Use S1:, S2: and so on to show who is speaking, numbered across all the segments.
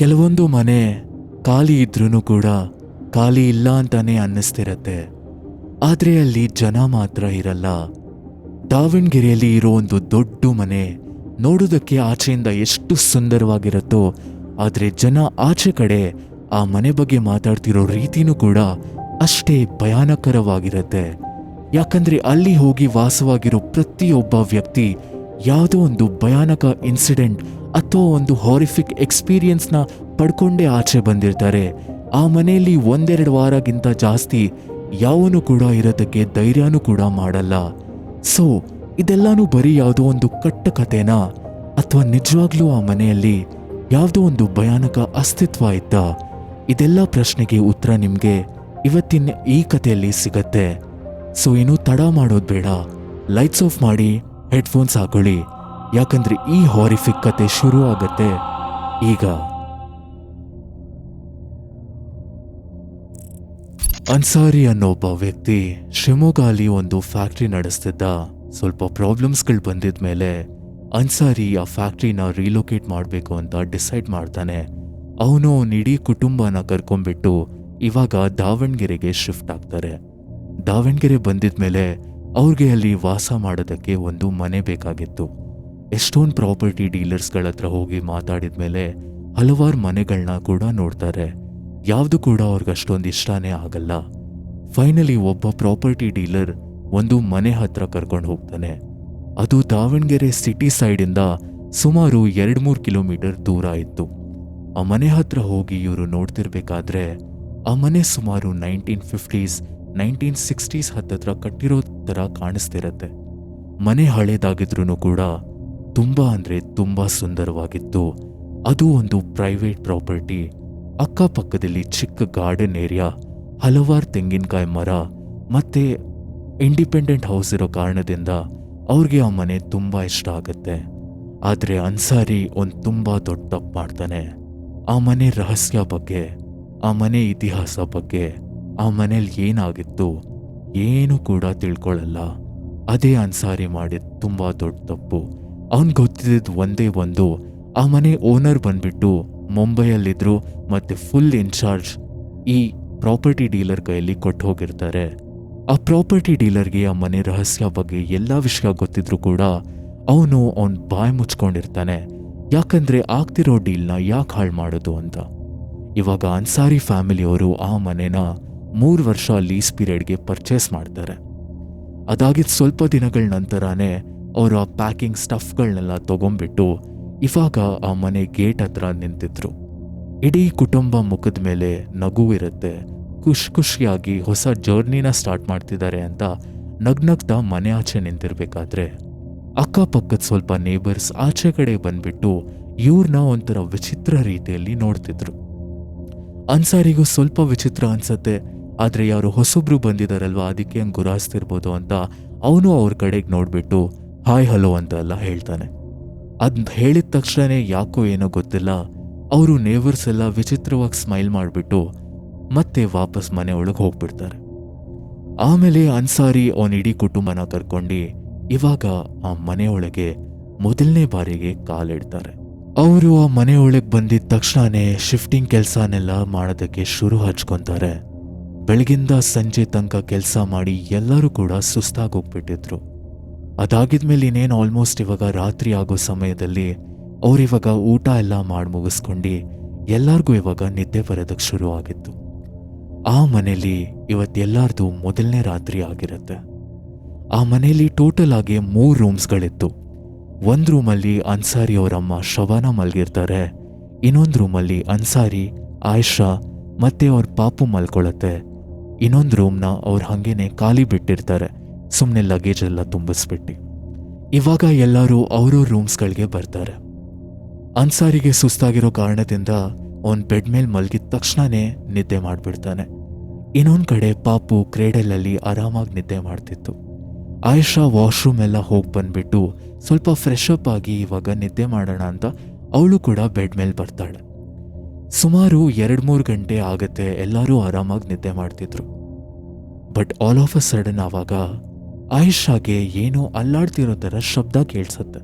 S1: ಕೆಲವೊಂದು ಮನೆ ಖಾಲಿ ಇದ್ರೂ ಕೂಡ ಖಾಲಿ ಇಲ್ಲ ಅಂತಾನೆ ಅನ್ನಿಸ್ತಿರತ್ತೆ, ಆದ್ರೆ ಅಲ್ಲಿ ಜನ ಮಾತ್ರ ಇರಲ್ಲ. ದಾವಣಗೆರೆಯಲ್ಲಿ ಇರೋ ಒಂದು ದೊಡ್ಡ ಮನೆ ನೋಡೋದಕ್ಕೆ ಆಚೆಯಿಂದ ಎಷ್ಟು ಸುಂದರವಾಗಿರುತ್ತೋ, ಆದ್ರೆ ಜನ ಆಚೆ ಕಡೆ ಆ ಮನೆ ಬಗ್ಗೆ ಮಾತಾಡ್ತಿರೋ ರೀತಿನೂ ಕೂಡ ಅಷ್ಟೇ ಭಯಾನಕರವಾಗಿರತ್ತೆ. ಯಾಕಂದ್ರೆ ಅಲ್ಲಿ ಹೋಗಿ ವಾಸವಾಗಿರೋ ಪ್ರತಿಯೊಬ್ಬ ವ್ಯಕ್ತಿ ಯಾವುದೋ ಒಂದು ಭಯಾನಕ ಇನ್ಸಿಡೆಂಟ್ ಅಥವಾ ಒಂದು ಹಾರಿಫಿಕ್ ಎಕ್ಸ್ಪೀರಿಯನ್ಸ್ನ ಪಡ್ಕೊಂಡೇ ಆಚೆ ಬಂದಿರ್ತಾರೆ. ಆ ಮನೆಯಲ್ಲಿ 1-2 ವಾರಗಿಂತ ಜಾಸ್ತಿ ಯಾವನು ಕೂಡ ಇರೋದಕ್ಕೆ ಧೈರ್ಯನೂ ಕೂಡ ಮಾಡಲ್ಲ. ಸೊ ಇದೆಲ್ಲಾನು ಬರೀ ಯಾವುದೋ ಒಂದು ಕಟ್ಟ ಕಥೆನಾ ಅಥವಾ ನಿಜವಾಗ್ಲೂ ಆ ಮನೆಯಲ್ಲಿ ಯಾವುದೋ ಒಂದು ಭಯಾನಕ ಅಸ್ತಿತ್ವ ಇತ್ತಾ? ಇದೆಲ್ಲ ಪ್ರಶ್ನೆಗೆ ಉತ್ತರ ನಿಮಗೆ ಇವತ್ತಿನ ಈ ಕಥೆಯಲ್ಲಿ ಸಿಗತ್ತೆ. ಸೊ ಏನು ತಡ ಮಾಡೋದು ಬೇಡ, ಲೈಟ್ಸ್ ಆಫ್ ಮಾಡಿ ಹೆಡ್ಫೋನ್ಸ್ ಹಾಕೊಳ್ಳಿ, ಯಾಕಂದ್ರೆ ಈ ಹಾರಿಫಿಕ್ ಕತೆ ಶುರು ಆಗತ್ತೆ ಈಗ. ಅನ್ಸಾರಿ ಅನ್ನೋ ಒಬ್ಬ ವ್ಯಕ್ತಿ ಶಿವಮೊಗ್ಗಲ್ಲಿ ಒಂದು ಫ್ಯಾಕ್ಟ್ರಿ ನಡೆಸ್ತಿದ್ದ. ಸ್ವಲ್ಪ ಪ್ರಾಬ್ಲಮ್ಸ್ಗಳು ಬಂದಿದ ಮೇಲೆ ಅನ್ಸಾರಿ ಆ ಫ್ಯಾಕ್ಟ್ರಿನ ರೀಲೊಕೇಟ್ ಮಾಡಬೇಕು ಅಂತ ಡಿಸೈಡ್ ಮಾಡ್ತಾನೆ. ಅವನು ಇಡೀ ಕುಟುಂಬನ ಕರ್ಕೊಂಡ್ಬಿಟ್ಟು ಇವಾಗ ದಾವಣಗೆರೆಗೆ ಶಿಫ್ಟ್ ಆಗ್ತಾರೆ. ದಾವಣಗೆರೆ ಬಂದಿದ ಮೇಲೆ ಅವ್ರಿಗೆ ಅಲ್ಲಿ ವಾಸ ಮಾಡೋದಕ್ಕೆ ಒಂದು ಮನೆ ಬೇಕಾಗಿತ್ತು. ಎಷ್ಟೊಂದು ಪ್ರಾಪರ್ಟಿ ಡೀಲರ್ಸ್ಗಳ ಹತ್ರ ಹೋಗಿ ಮಾತಾಡಿದ ಮೇಲೆ ಹಲವಾರು ಮನೆಗಳನ್ನ ಕೂಡ ನೋಡ್ತಾರೆ. ಯಾವುದು ಕೂಡ ಅವ್ರಿಗೆ ಅಷ್ಟೊಂದು ಇಷ್ಟನೇ ಆಗಲ್ಲ. ಫೈನಲಿ ಒಬ್ಬ ಪ್ರಾಪರ್ಟಿ ಡೀಲರ್ ಒಂದು ಮನೆ ಹತ್ರ ಕರ್ಕೊಂಡು ಹೋಗ್ತಾನೆ. ಅದು ದಾವಣಗೆರೆ ಸಿಟಿ ಸೈಡಿಂದ ಸುಮಾರು 2-3 ಕಿಲೋಮೀಟರ್ ದೂರ ಇತ್ತು. ಆ ಮನೆ ಹತ್ರ ಹೋಗಿ ಇವರು ನೋಡ್ತಿರ್ಬೇಕಾದ್ರೆ ಆ ಮನೆ ಸುಮಾರು 1950s 1960s ಹತ್ತತ್ರ ಕಟ್ಟಿರೋ ಥರ ಕಾಣಿಸ್ತಿರತ್ತೆ. ಮನೆ ಹಳೇದಾಗಿದ್ರೂ ಕೂಡ ತುಂಬಾ ಅಂದ್ರೆ ತುಂಬಾ ಸುಂದರವಾಗಿತ್ತು. ಅದು ಒಂದು ಪ್ರೈವೇಟ್ ಪ್ರಾಪರ್ಟಿ. ಅಕ್ಕಪಕ್ಕದಲ್ಲಿ ಚಿಕ್ಕ ಗಾರ್ಡನ್ ಏರಿಯಾ, ಹಲವಾರು ತೆಂಗಿನಕಾಯಿ ಮರ ಮತ್ತೆ ಇಂಡಿಪೆಂಡೆಂಟ್ ಹೌಸ್ ಇರೋ ಕಾರಣದಿಂದ ಅವ್ರಿಗೆ ಆ ಮನೆ ತುಂಬಾ ಇಷ್ಟ ಆಗತ್ತೆ. ಆದ್ರೆ ಅನ್ಸಾರಿ ಒಂದು ತುಂಬಾ ದೊಡ್ಡ ತಪ್ಪು ಮಾಡ್ತಾನೆ. ಆ ಮನೆ ರಹಸ್ಯ ಬಗ್ಗೆ, ಆ ಮನೆ ಇತಿಹಾಸ ಬಗ್ಗೆ, ಆ ಮನೇಲಿ ಏನಾಗಿತ್ತು ಏನು ಕೂಡ ತಿಳ್ಕೊಳ್ಳಲ್ಲ. ಅದೇ ಅನ್ಸಾರಿ ಮಾಡಿದ ತುಂಬಾ ದೊಡ್ಡ ತಪ್ಪು. ಅವನ್ ಗೊತ್ತಿದ್ದ ಒಂದೇ ಒಂದು, ಆ ಮನೆ ಓನರ್ ಬಂದ್ಬಿಟ್ಟು ಮುಂಬೈಯಲ್ಲಿದ್ರು ಮತ್ತೆ ಫುಲ್ ಇನ್ಚಾರ್ಜ್ ಈ ಪ್ರಾಪರ್ಟಿ ಡೀಲರ್ ಕೈಯಲ್ಲಿ ಕೊಟ್ಟು ಹೋಗಿರ್ತಾರೆ. ಆ ಪ್ರಾಪರ್ಟಿ ಡೀಲರ್ಗೆ ಆ ಮನೆ ರಹಸ್ಯ ಬಗ್ಗೆ ಎಲ್ಲ ವಿಷಯ ಗೊತ್ತಿದ್ರು ಕೂಡ ಅವನು ಬಾಯಿ ಮುಚ್ಕೊಂಡಿರ್ತಾನೆ. ಯಾಕಂದ್ರೆ ಆಗ್ತಿರೋ ಡೀಲ್ನ ಯಾಕೆ ಹಾಳು ಮಾಡೋದು ಅಂತ. ಇವಾಗ ಅನ್ಸಾರಿ ಫ್ಯಾಮಿಲಿಯವರು ಆ ಮನೆನ 3 ವರ್ಷ ಲೀಸ್ ಪೀರಿಯಡ್ಗೆ ಪರ್ಚೇಸ್ ಮಾಡ್ತಾರೆ. ಅದಾಗಿದ್ದ ಸ್ವಲ್ಪ ದಿನಗಳ ನಂತರನೇ ಅವರು ಆ ಪ್ಯಾಕಿಂಗ್ ಸ್ಟಫ್ಗಳನ್ನೆಲ್ಲ ತಗೊಂಡ್ಬಿಟ್ಟು ಇವಾಗ ಆ ಮನೆ ಗೇಟ್ ಹತ್ರ ನಿಂತಿದ್ರು. ಇಡೀ ಕುಟುಂಬ ಮುಖದ ಮೇಲೆ ನಗು ಇರುತ್ತೆ. ಖುಷಿಯಾಗಿ ಹೊಸ ಜರ್ನಿನ ಸ್ಟಾರ್ಟ್ ಮಾಡ್ತಿದ್ದಾರೆ ಅಂತ ನಗ್ನಗ್ತಾ ಮನೆ ಆಚೆ ನಿಂತಿರ್ಬೇಕಾದ್ರೆ ಅಕ್ಕಪಕ್ಕದ ಸ್ವಲ್ಪ ನೇಬರ್ಸ್ ಆಚೆ ಕಡೆ ಬಂದ್ಬಿಟ್ಟು ಇವ್ರನ್ನ ಒಂಥರ ವಿಚಿತ್ರ ರೀತಿಯಲ್ಲಿ ನೋಡ್ತಿದ್ರು. ಅನ್ಸಾರಿಗೂ ಸ್ವಲ್ಪ ವಿಚಿತ್ರ ಅನ್ಸತ್ತೆ. ಆದ್ರೆ ಯಾರು ಹೊಸಬ್ರು ಬಂದಿದಾರಲ್ವಾ, ಅದಕ್ಕೆ ಹಂಗೆ ಗುರಾಯಿಸ್ತಿರ್ಬೋದು ಅಂತ ಅವನು ಅವ್ರ ಕಡೆಗೆ ನೋಡ್ಬಿಟ್ಟು ಹಾಯ್ ಹಲೋ ಅಂತ ಎಲ್ಲ ಹೇಳ್ತಾನೆ. ಅದ್ ಹೇಳಿದ ತಕ್ಷಣ ಯಾಕೋ ಏನೋ ಗೊತ್ತಿಲ್ಲ, ಅವರು ನೇಬರ್ಸ್ ಎಲ್ಲ ವಿಚಿತ್ರವಾಗಿ ಸ್ಮೈಲ್ ಮಾಡಿಬಿಟ್ಟು ಮತ್ತೆ ವಾಪಸ್ ಮನೆ ಒಳಗೆ ಹೋಗ್ಬಿಡ್ತಾರೆ. ಆಮೇಲೆ ಅನ್ಸಾರಿ ಅವನ ಇಡೀ ಕುಟುಂಬನ ಕರ್ಕೊಂಡು ಇವಾಗ ಆ ಮನೆಯೊಳಗೆ ಮೊದಲನೇ ಬಾರಿಗೆ ಕಾಲಿಡ್ತಾರೆ. ಅವರು ಆ ಮನೆಯೊಳಗೆ ಬಂದಿದ್ದ ತಕ್ಷಣನೇ ಶಿಫ್ಟಿಂಗ್ ಕೆಲಸನೆಲ್ಲ ಮಾಡೋದಕ್ಕೆ ಶುರು ಹಚ್ಕೊಂತಾರೆ. ಬೆಳಗಿಂದ ಸಂಜೆ ತನಕ ಕೆಲಸ ಮಾಡಿ ಎಲ್ಲರೂ ಕೂಡ ಸುಸ್ತಾಗಿ ಹೋಗ್ಬಿಟ್ಟಿದ್ರು. ಅದಾಗಿದ್ಮೇಲೆ ಇನ್ನೇನು ಆಲ್ಮೋಸ್ಟ್ ಇವಾಗ ರಾತ್ರಿ ಆಗೋ ಸಮಯದಲ್ಲಿ ಅವ್ರಿವಾಗ ಊಟ ಎಲ್ಲ ಮಾಡಿ ಮುಗಿಸ್ಕೊಂಡು ಎಲ್ಲರಿಗೂ ಇವಾಗ ನಿದ್ದೆ ಬರೋದಕ್ಕೆ ಶುರು ಆಗಿತ್ತು. ಆ ಮನೇಲಿ ಇವತ್ತೆಲ್ಲಾರ್ದು ಮೊದಲನೇ ರಾತ್ರಿ ಆಗಿರುತ್ತೆ. ಆ ಮನೇಲಿ ಟೋಟಲ್ ಆಗಿ 3 ರೂಮ್ಸ್ಗಳಿತ್ತು. ಒಂದು ರೂಮಲ್ಲಿ ಅನ್ಸಾರಿ ಅವರಮ್ಮ ಶವಾನ ಮಲ್ಗಿರ್ತಾರೆ. ಇನ್ನೊಂದು ರೂಮಲ್ಲಿ ಅನ್ಸಾರಿ, ಆಯಿಷಾ ಮತ್ತೆ ಅವ್ರ ಪಾಪು ಮಲ್ಕೊಳ್ಳುತ್ತೆ. ಇನ್ನೊಂದು ರೂಮ್ನ ಅವ್ರು ಹಂಗೇನೆ ಖಾಲಿ ಬಿಟ್ಟಿರ್ತಾರೆ, ಸುಮ್ಮನೆ ಲಗೇಜ್ ಎಲ್ಲ ತುಂಬಿಸ್ಬಿಟ್ಟು. ಇವಾಗ ಎಲ್ಲರೂ ಅವ್ರವ್ರ ರೂಮ್ಸ್ಗಳಿಗೆ ಬರ್ತಾರೆ. ಅನ್ಸಾರಿಗೆ ಸುಸ್ತಾಗಿರೋ ಕಾರಣದಿಂದ ಅವನ್ ಬೆಡ್ ಮೇಲೆ ಮಲಗಿದ ತಕ್ಷಣನೇ ನಿದ್ದೆ ಮಾಡಿಬಿಡ್ತಾನೆ. ಇನ್ನೊಂದು ಕಡೆ ಪಾಪು ಕ್ರೇಡಲಲ್ಲಿ ಆರಾಮಾಗಿ ನಿದ್ದೆ ಮಾಡ್ತಿತ್ತು. ಆಯಿಷಾ ವಾಶ್ರೂಮ್ ಎಲ್ಲ ಹೋಗಿ ಬಂದ್ಬಿಟ್ಟು ಸ್ವಲ್ಪ ಫ್ರೆಶ್ ಅಪ್ ಆಗಿ ಇವಾಗ ನಿದ್ದೆ ಮಾಡೋಣ ಅಂತ ಅವಳು ಕೂಡ ಬೆಡ್ ಮೇಲೆ ಬರ್ತಾಳೆ. ಸುಮಾರು 2-3 ಗಂಟೆ ಆಗತ್ತೆ. ಎಲ್ಲರೂ ಆರಾಮಾಗಿ ನಿದ್ದೆ ಮಾಡ್ತಿದ್ರು. But all of a sudden ಆವಾಗ ಆಯಿಷಾಗೆ ಏನೋ ಅಲ್ಲಾಡ್ತಿರೋ ಥರ ಶಬ್ದ ಕೇಳಿಸುತ್ತೆ.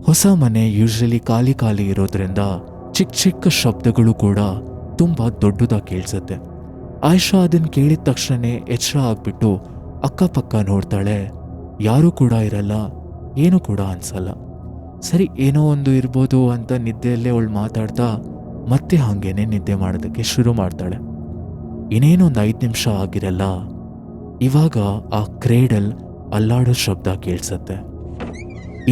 S1: ಹೊಸ ಮನೆ ಯೂಶಲಿ ಖಾಲಿ ಇರೋದ್ರಿಂದ ಚಿಕ್ಕ ಚಿಕ್ಕ ಶಬ್ದಗಳು ಕೂಡ ತುಂಬ ದೊಡ್ಡದಾಗಿ ಕೇಳಿಸುತ್ತೆ. ಆಯಿಷಾ ಅದನ್ನು ಕೇಳಿದ ತಕ್ಷಣ ಎಚ್ಚರ ಆಗ್ಬಿಟ್ಟು ಅಕ್ಕಪಕ್ಕ ನೋಡ್ತಾಳೆ. ಯಾರೂ ಕೂಡ ಇರಲ್ಲ, ಏನೂ ಕೂಡ ಅನ್ಸಲ್ಲ. ಸರಿ, ಏನೋ ಒಂದು ಇರ್ಬೋದು ಅಂತ ನಿದ್ದೆಯಲ್ಲೇ ಅವಳು ಮಾತಾಡ್ತಾ ಮತ್ತೆ ಹಾಗೇನೆ ನಿದ್ದೆ ಮಾಡೋದಕ್ಕೆ ಶುರು ಮಾಡ್ತಾಳೆ. ಇನ್ನೇನೊಂದು 5 ನಿಮಿಷ ಆಗಿರಲ್ಲ, ಇವಾಗ ಆ ಕ್ರೇಡಲ್ ಅಲ್ಲಾಡೋ ಶಬ್ದ ಕೇಳಿಸತ್ತೆ.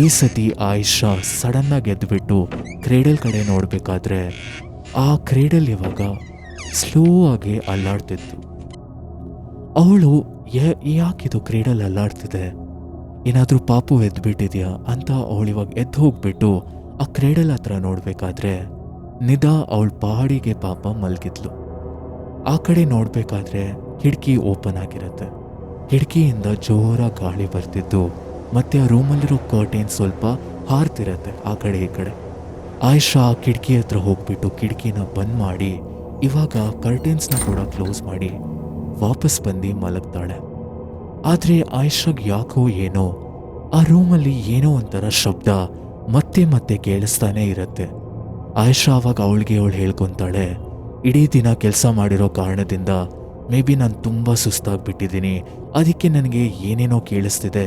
S1: ಈ ಸತಿ ಆಯಿಷಾ ಸಡನ್ನಾಗಿ ಎದ್ದುಬಿಟ್ಟು ಕ್ರೇಡಲ್ ಕಡೆ ನೋಡಬೇಕಾದ್ರೆ ಆ ಕ್ರೇಡಲ್ ಇವಾಗ ಸ್ಲೋ ಆಗಿ ಅಲ್ಲಾಡ್ತಿತ್ತು. ಅವಳು ಯಾಕಿದು ಕ್ರೇಡಲ್ ಅಲ್ಲಾಡ್ತಿದೆ, ಏನಾದರೂ ಪಾಪು ಎದ್ದುಬಿಟ್ಟಿದ್ಯಾ ಅಂತ ಅವಳಿವಾಗ ಎದ್ದು ಹೋಗ್ಬಿಟ್ಟು ಆ ಕ್ರೇಡಲ್ ಹತ್ರ ನೋಡಬೇಕಾದ್ರೆ ನಿದಾ ಅವಳ ಪಹಾಡಿಗೆ ಪಾಪ ಮಲಗಿದ್ಲು. ಆ ಕಡೆ ನೋಡಬೇಕಾದ್ರೆ ಕಿಟಕಿ ಓಪನ್ ಆಗಿರುತ್ತೆ. ಕಿಟಕಿಯಿಂದ ಜೋರ ಗಾಳಿ ಬರ್ತಿದ್ದು ಮತ್ತೆ ಆ ರೂಮಲ್ಲಿರೋ ಕರ್ಟೇನ್ ಸ್ವಲ್ಪ ಹಾರ್ತಿರತ್ತೆ ಆ ಕಡೆ ಈ ಕಡೆ. ಆಯಿಷಾ ಆ ಕಿಟಕಿ ಹತ್ರ ಹೋಗ್ಬಿಟ್ಟು ಕಿಟಕಿನ ಬಂದ್ ಮಾಡಿ ಇವಾಗ ಕರ್ಟೇನ್ಸ್ನ ಕೂಡ ಕ್ಲೋಸ್ ಮಾಡಿ ವಾಪಸ್ ಬಂದು ಮಲಗ್ತಾಳೆ. ಆದರೆ ಆಯಿಷಾಗ್ ಯಾಕೋ ಏನೋ ಆ ರೂಮಲ್ಲಿ ಏನೋ ಒಂಥರ ಶಬ್ದ ಮತ್ತೆ ಮತ್ತೆ ಕೇಳಿಸ್ತಾನೆ ಇರುತ್ತೆ. ಆಯಿಷಾ ಅವಾಗ ಅವಳು ಹೇಳ್ಕೊತಾಳೆ, ಇಡೀ ದಿನ ಕೆಲಸ ಮಾಡಿರೋ ಕಾರಣದಿಂದ ಮೇ ಬಿ ನಾನು ತುಂಬ ಸುಸ್ತಾಗ್ಬಿಟ್ಟಿದ್ದೀನಿ, ಅದಕ್ಕೆ ನನಗೆ ಏನೇನೋ ಕೇಳಿಸ್ತಿದೆ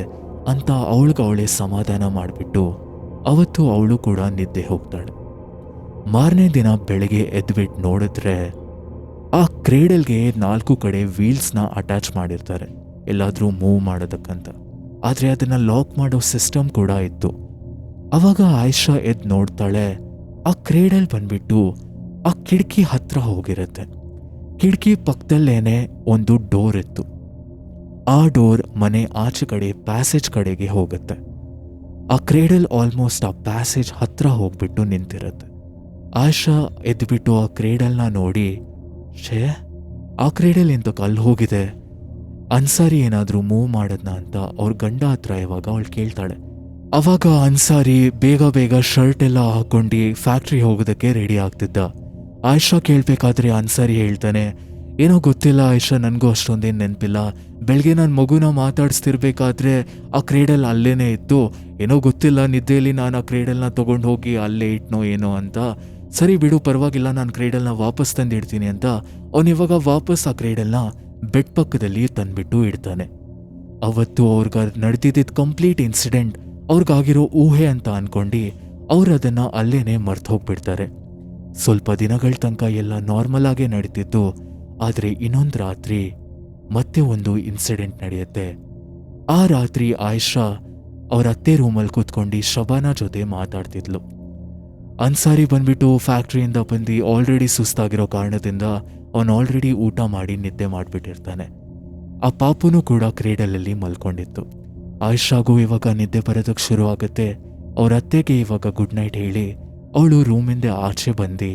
S1: ಅಂತ ಅವಳೇ ಸಮಾಧಾನ ಮಾಡಿಬಿಟ್ಟು ಅವತ್ತು ಅವಳು ಕೂಡ ನಿದ್ದೆ ಹೋಗ್ತಾಳೆ. ಮಾರನೇ ದಿನ ಬೆಳಗ್ಗೆ ಎದ್ಬಿಟ್ಟು ನೋಡಿದ್ರೆ ಆ ಕ್ರೇಡಲ್ಗೆ 4 ಕಡೆ ವೀಲ್ಸ್ನ ಅಟ್ಯಾಚ್ ಮಾಡಿರ್ತಾರೆ ಎಲ್ಲಾದರೂ ಮೂವ್ ಮಾಡೋದಕ್ಕಂತ. ಆದರೆ ಅದನ್ನು ಲಾಕ್ ಮಾಡೋ ಸಿಸ್ಟಮ್ ಕೂಡ ಇತ್ತು. ಅವಾಗ ಆಯಿಷಾ ಎದ್ದು ನೋಡ್ತಾಳೆ, ಆ ಕ್ರೇಡಲ್ ಬಂದ್ಬಿಟ್ಟು ಆ ಕಿಟಕಿ ಹತ್ರ ಹೋಗಿರುತ್ತೆ. ಕಿಟಕಿ ಪಕ್ಕದಲ್ಲೇನೆ ಒಂದು ಡೋರ್ ಇತ್ತು. ಆ ಡೋರ್ ಮನೆ ಆಚೆ ಕಡೆ ಪ್ಯಾಸೇಜ್ ಕಡೆಗೆ ಹೋಗುತ್ತೆ. ಆ ಕ್ರೇಡಲ್ ಆಲ್ಮೋಸ್ಟ್ ಆ ಪ್ಯಾಸೇಜ್ ಹತ್ರ ಹೋಗ್ಬಿಟ್ಟು ನಿಂತಿರುತ್ತೆ. ಆಯಿಷಾ ಎದ್ಬಿಟ್ಟು ಆ ಕ್ರೇಡಲ್ನ ನೋಡಿ, ಆ ಕ್ರೇಡಲ್ ಎಂತಕ್ಕೆ ಅಲ್ಲಿ ಹೋಗಿದೆ, ಅನ್ಸಾರಿ ಏನಾದರೂ ಮೂವ್ ಮಾಡದ್ನ ಅಂತ ಅವ್ರ ಗಂಡ ಹತ್ರ ಇವಾಗ ಅವಳು ಕೇಳ್ತಾಳೆ. ಅವಾಗ ಅನ್ಸಾರಿ ಬೇಗ ಶರ್ಟ್ ಎಲ್ಲ ಹಾಕೊಂಡು ಫ್ಯಾಕ್ಟ್ರಿ ಹೋಗೋದಕ್ಕೆ ರೆಡಿ ಆಗ್ತಿದ್ದ. ಆಯಿಷಾ ಕೇಳಬೇಕಾದ್ರೆ ಅನ್ಸಾರಿ ಹೇಳ್ತಾನೆ, ಏನೋ ಗೊತ್ತಿಲ್ಲ ಆಯಿಷಾ, ನನಗೂ ಅಷ್ಟೊಂದೇನು ನೆನಪಿಲ್ಲ, ಬೆಳಗ್ಗೆ ನನ್ನ ಮಗುನ ಮಾತಾಡಿಸ್ತಿರ್ಬೇಕಾದ್ರೆ ಆ ಕ್ರೇಡಲ್ ಅಲ್ಲೇನೇ ಇತ್ತು, ಏನೋ ಗೊತ್ತಿಲ್ಲ ನಿದ್ದೆಯಲ್ಲಿ ನಾನು ಆ ಕ್ರೇಡಲ್ನ ತೊಗೊಂಡು ಹೋಗಿ ಅಲ್ಲೇ ಇಟ್ನೋ ಏನೋ ಅಂತ. ಸರಿ ಬಿಡು, ಪರವಾಗಿಲ್ಲ, ನಾನು ಕ್ರೇಡಲ್ನ ವಾಪಸ್ ತಂದು ಇಡ್ತೀನಿ ಅಂತ ಅವನಿವಾಗ ವಾಪಸ್ ಆ ಕ್ರೇಡಲ್ನ ಬೆಡ್ ಪಕ್ಕದಲ್ಲಿ ತಂದ್ಬಿಟ್ಟು ಇಡ್ತಾನೆ. ಅವತ್ತು ಅವ್ರಿಗೆ ನಡೆದಿದ್ದ ಕಂಪ್ಲೀಟ್ ಇನ್ಸಿಡೆಂಟ್ ಅವ್ರಿಗಾಗಿರೋ ಊಹೆ ಅಂತ ಅನ್ಕೊಂಡು ಅವ್ರು ಅದನ್ನು ಅಲ್ಲೇನೆ ಮರ್ತು ಹೋಗ್ಬಿಡ್ತಾರೆ. ಸ್ವಲ್ಪ ದಿನಗಳ ತನಕ ಎಲ್ಲ ನಾರ್ಮಲ್ ಆಗೇ ನಡೀತಿತ್ತು. ಆದರೆ ಇನ್ನೊಂದು ರಾತ್ರಿ ಮತ್ತೆ ಒಂದು ಇನ್ಸಿಡೆಂಟ್ ನಡೆಯುತ್ತೆ. ಆ ರಾತ್ರಿ ಆಯಿಷಾ ಅವ್ರ ಅತ್ತೆ ರೂಮಲ್ಲಿ ಕೂತ್ಕೊಂಡು ಶಬಾನಾ ಜೊತೆ ಮಾತಾಡ್ತಿದ್ಲು. ಅನ್ಸಾರಿ ಬಂದ್ಬಿಟ್ಟು ಫ್ಯಾಕ್ಟ್ರಿಯಿಂದ ಬಂದು ಆಲ್ರೆಡಿ ಸುಸ್ತಾಗಿರೋ ಕಾರಣದಿಂದ ಅವನು ಆಲ್ರೆಡಿ ಊಟ ಮಾಡಿ ನಿದ್ದೆ ಮಾಡಿಬಿಟ್ಟಿರ್ತಾನೆ. ಆ ಪಾಪುನೂ ಕೂಡ ಕ್ರೇಡಲಲ್ಲಿ ಮಲ್ಕೊಂಡಿತ್ತು. ಆಯಿಷಾಗೂ ಇವಾಗ ನಿದ್ದೆ ಬರೋದಕ್ಕೆ ಶುರು ಆಗುತ್ತೆ. ಅವ್ರ ಅತ್ತೆಗೆ ಇವಾಗ ಗುಡ್ ನೈಟ್ ಹೇಳಿ ಅವಳು ರೂಮಿಂದ ಆಚೆ ಬಂದು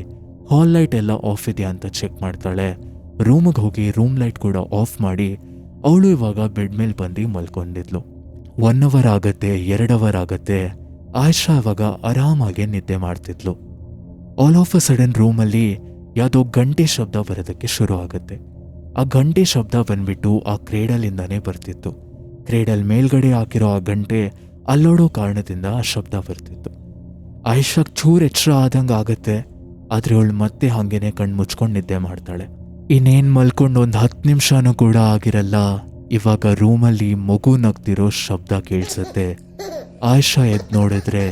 S1: ಹಾಲ್ ಲೈಟ್ ಎಲ್ಲ ಆಫ್ ಇದೆಯಾ ಅಂತ ಚೆಕ್ ಮಾಡ್ತಾಳೆ. ರೂಮಿಗೆ ಹೋಗಿ ರೂಮ್ ಲೈಟ್ ಕೂಡ ಆಫ್ ಮಾಡಿ ಅವಳು ಇವಾಗ ಬೆಡ್ ಮೇಲೆ ಬಂದು ಮಲ್ಕೊಂಡಿದ್ಲು. 1 ಅವರ್ ಆಗತ್ತೆ, 2 ಅವರ್ ಆಗತ್ತೆ, ಆಯಿಷಾ ಇವಾಗ ಆರಾಮಾಗೆ ನಿದ್ದೆ ಮಾಡ್ತಿದ್ಲು. ಆಲ್ ಆಫ್ ಅ ಸಡನ್ ರೂಮಲ್ಲಿ ಯಾವುದೋ ಗಂಟೆ ಶಬ್ದ ಬರೋದಕ್ಕೆ ಶುರು ಆಗುತ್ತೆ. ಆ ಗಂಟೆ ಶಬ್ದ ಬಂದ್ಬಿಟ್ಟು ಆ ಕ್ರೇಡಲಿಂದಾನೇ ಬರ್ತಿತ್ತು. ಕ್ರೇಡಲ್ ಮೇಲ್ಗಡೆ ಹಾಕಿರೋ ಆ ಗಂಟೆ ಅಲ್ಲೋಡೋ ಕಾರಣದಿಂದ ಆ ಶಬ್ದ ಬರ್ತಿತ್ತು. ಆಯಿಷಾಗ್ ಚೂರು ಎಚ್ಚರ ಆದಂಗೆ ಆಗತ್ತೆ. ಆದರೆ ಅವಳು ಮತ್ತೆ ಹಾಗೇನೆ ಕಣ್ಣು ಮುಚ್ಕೊಂಡು ನಿದ್ದೆ ಮಾಡ್ತಾಳೆ. ಇನ್ನೇನು ಮಲ್ಕೊಂಡು ಒಂದು 10 ನಿಮಿಷನೂ ಕೂಡ ಆಗಿರಲ್ಲ, ಇವಾಗ ರೂಮಲ್ಲಿ ಮಗು ನಗ್ತಿರೋ ಶಬ್ದ ಕೇಳಿಸುತ್ತೆ. ಆಯಿಷಾ ಎದ್ದು ನೋಡಿದ್ರೆ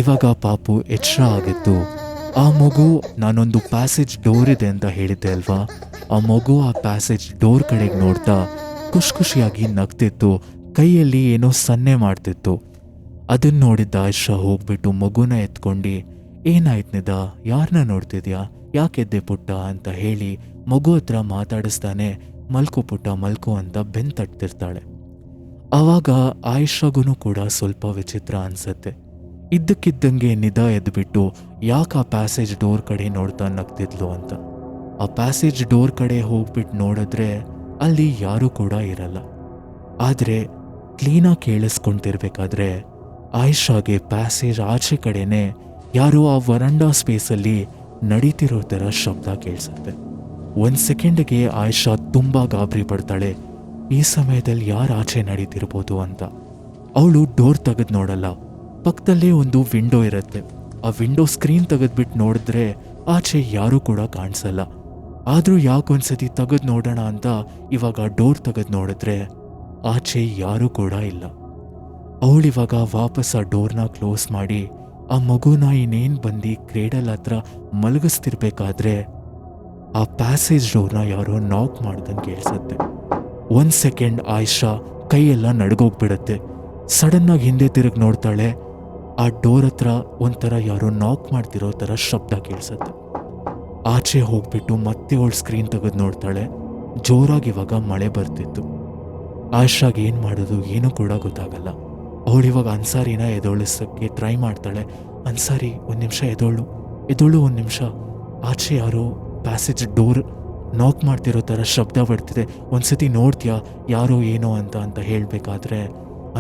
S1: ಇವಾಗ ಪಾಪು ಎಚ್ಚರ ಆಗಿತ್ತು. ಆ ಮಗು, ನಾನೊಂದು ಪ್ಯಾಸೇಜ್ ಡೋರ್ ಇದೆ ಅಂತ ಹೇಳಿದ್ದೆ ಅಲ್ವಾ, ಆ ಮಗು ಆ ಪ್ಯಾಸೇಜ್ ಡೋರ್ ಕಡೆಗೆ ನೋಡ್ತಾ ಖುಷಿಯಾಗಿ ನಗ್ತಿತ್ತು, ಕೈಯಲ್ಲಿ ಏನೋ ಸನ್ನೆ ಮಾಡ್ತಿತ್ತು. ಅದನ್ನ ನೋಡಿದ್ದ ಆಯಿಷಾ ಹೋಗ್ಬಿಟ್ಟು ಮಗುನ ಎತ್ಕೊಂಡು, ಏನಾಯ್ತು ನಿದಾ, ಯಾರನ್ನ ನೋಡ್ತಿದ್ಯಾ, ಯಾಕೆದ್ದೆ ಪುಟ್ಟ ಅಂತ ಹೇಳಿ ಮಗು ಹತ್ರ ಮಾತಾಡಿಸ್ತಾನೆ ಮಲ್ಕೋ ಪುಟ್ಟ ಮಲ್ಕೋ ಅಂತ ಬೆನ್ ತಟ್ತಿರ್ತಾಳೆ. ಆವಾಗ ಆಯಿಷಾಗೂ ಕೂಡ ಸ್ವಲ್ಪ ವಿಚಿತ್ರ ಅನ್ಸತ್ತೆ. ಇದ್ದಕ್ಕಿದ್ದಂಗೆ ನಿದಾ ಎದ್ಬಿಟ್ಟು ಯಾಕೆ ಆ ಪ್ಯಾಸೇಜ್ ಡೋರ್ ಕಡೆ ನೋಡ್ತಾ ನಗ್ತಿದ್ಲು ಅಂತ. ಆ ಪ್ಯಾಸೇಜ್ ಡೋರ್ ಕಡೆ ಹೋಗ್ಬಿಟ್ಟು ನೋಡಿದ್ರೆ ಅಲ್ಲಿ ಯಾರೂ ಕೂಡ ಇರಲ್ಲ. ಆದರೆ ಕ್ಲೀನಾಗಿ ಕೇಳಿಸ್ಕೊಂತಿರ್ಬೇಕಾದ್ರೆ ಆಯಿಷಾಗೆ ಪ್ಯಾಸೇಜ್ ಆಚೆ ಕಡೆನೆ ಯಾರೋ ಆ ವರಂಡಾ ಸ್ಪೇಸಲ್ಲಿ ನಡೀತಿರೋ ಥರ ಶಬ್ದ ಕೇಳಿಸುತ್ತೆ. 1 ಸೆಕೆಂಡ್ಗೆ ಆಯಿಷಾ ತುಂಬ ಗಾಬರಿ ಪಡ್ತಾಳೆ, ಈ ಸಮಯದಲ್ಲಿ ಯಾರು ಆಚೆ ನಡೀತಿರ್ಬೋದು ಅಂತ. ಅವಳು ಡೋರ್ ತೆಗೆದು ನೋಡಲ್ಲ. ಪಕ್ಕದಲ್ಲೇ ಒಂದು ವಿಂಡೋ ಇರುತ್ತೆ. ಆ ವಿಂಡೋ ಸ್ಕ್ರೀನ್ ತೆಗೆದ್ಬಿಟ್ಟು ನೋಡಿದ್ರೆ ಆಚೆ ಯಾರೂ ಕೂಡ ಕಾಣಿಸಲ್ಲ. ಆದರೂ ಯಾಕೊಂದ್ಸತಿ ತೆಗೆದು ನೋಡೋಣ ಅಂತ ಇವಾಗ ಡೋರ್ ತೆಗೆದು ನೋಡಿದ್ರೆ ಆಚೆ ಯಾರೂ ಕೂಡ ಇಲ್ಲ. ಅವಳಿವಾಗ ವಾಪಸ್ ಆ ಡೋರ್ನ ಕ್ಲೋಸ್ ಮಾಡಿ ಆ ಮಗುನ ಇನ್ನೇನು ಬಂದು ಕ್ರೇಡಲ್ ಹತ್ರ ಮಲಗಿಸ್ತಿರ್ಬೇಕಾದ್ರೆ ಆ ಪ್ಯಾಸೇಜ್ ಡೋರ್ನ ಯಾರೋ ನಾಕ್ ಮಾಡ್ದಂಗೆ ಕೇಳಿಸುತ್ತೆ. 1 ಸೆಕೆಂಡ್ ಆಯಿಷಾ ಕೈಯೆಲ್ಲ ನಡ್ಗೋಗ್ಬಿಡತ್ತೆ. ಸಡನ್ನಾಗಿ ಹಿಂದೆ ತಿರುಗಿ ನೋಡ್ತಾಳೆ. ಆ ಡೋರ್ ಹತ್ರ ಒಂಥರ ಯಾರೋ ನಾಕ್ ಮಾಡ್ತಿರೋ ಥರ ಶಬ್ದ ಕೇಳಿಸುತ್ತೆ. ಆಚೆ ಹೋಗ್ಬಿಟ್ಟು ಮತ್ತೆ ಅವಳು ಸ್ಕ್ರೀನ್ ತೆಗೆದು ನೋಡ್ತಾಳೆ. ಜೋರಾಗಿ ಇವಾಗ ಮಳೆ ಬರ್ತಿತ್ತು. ಆಯಿಷಾಗೆ ಏನು ಮಾಡೋದು ಏನೂ ಕೂಡ ಗೊತ್ತಾಗಲ್ಲ. ಅವಳಿವಾಗ ಅನ್ಸಾರಿನ ಎದೋಳಿಸೋಕ್ಕೆ ಟ್ರೈ ಮಾಡ್ತಾಳೆ. ಅನ್ಸಾರಿ, 1 ನಿಮಿಷ ಎದೋಳು 1 ನಿಮಿಷ, ಆಚೆ ಯಾರೋ ಪ್ಯಾಸೇಜ್ ಡೋರ್ ನಾಕ್ ಮಾಡ್ತಿರೋ ಥರ ಶಬ್ದ ಬರ್ತಿದೆ, ಒಂದ್ಸತಿ ನೋಡ್ತೀಯಾ ಯಾರೋ ಏನೋ ಅಂತ ಹೇಳಬೇಕಾದ್ರೆ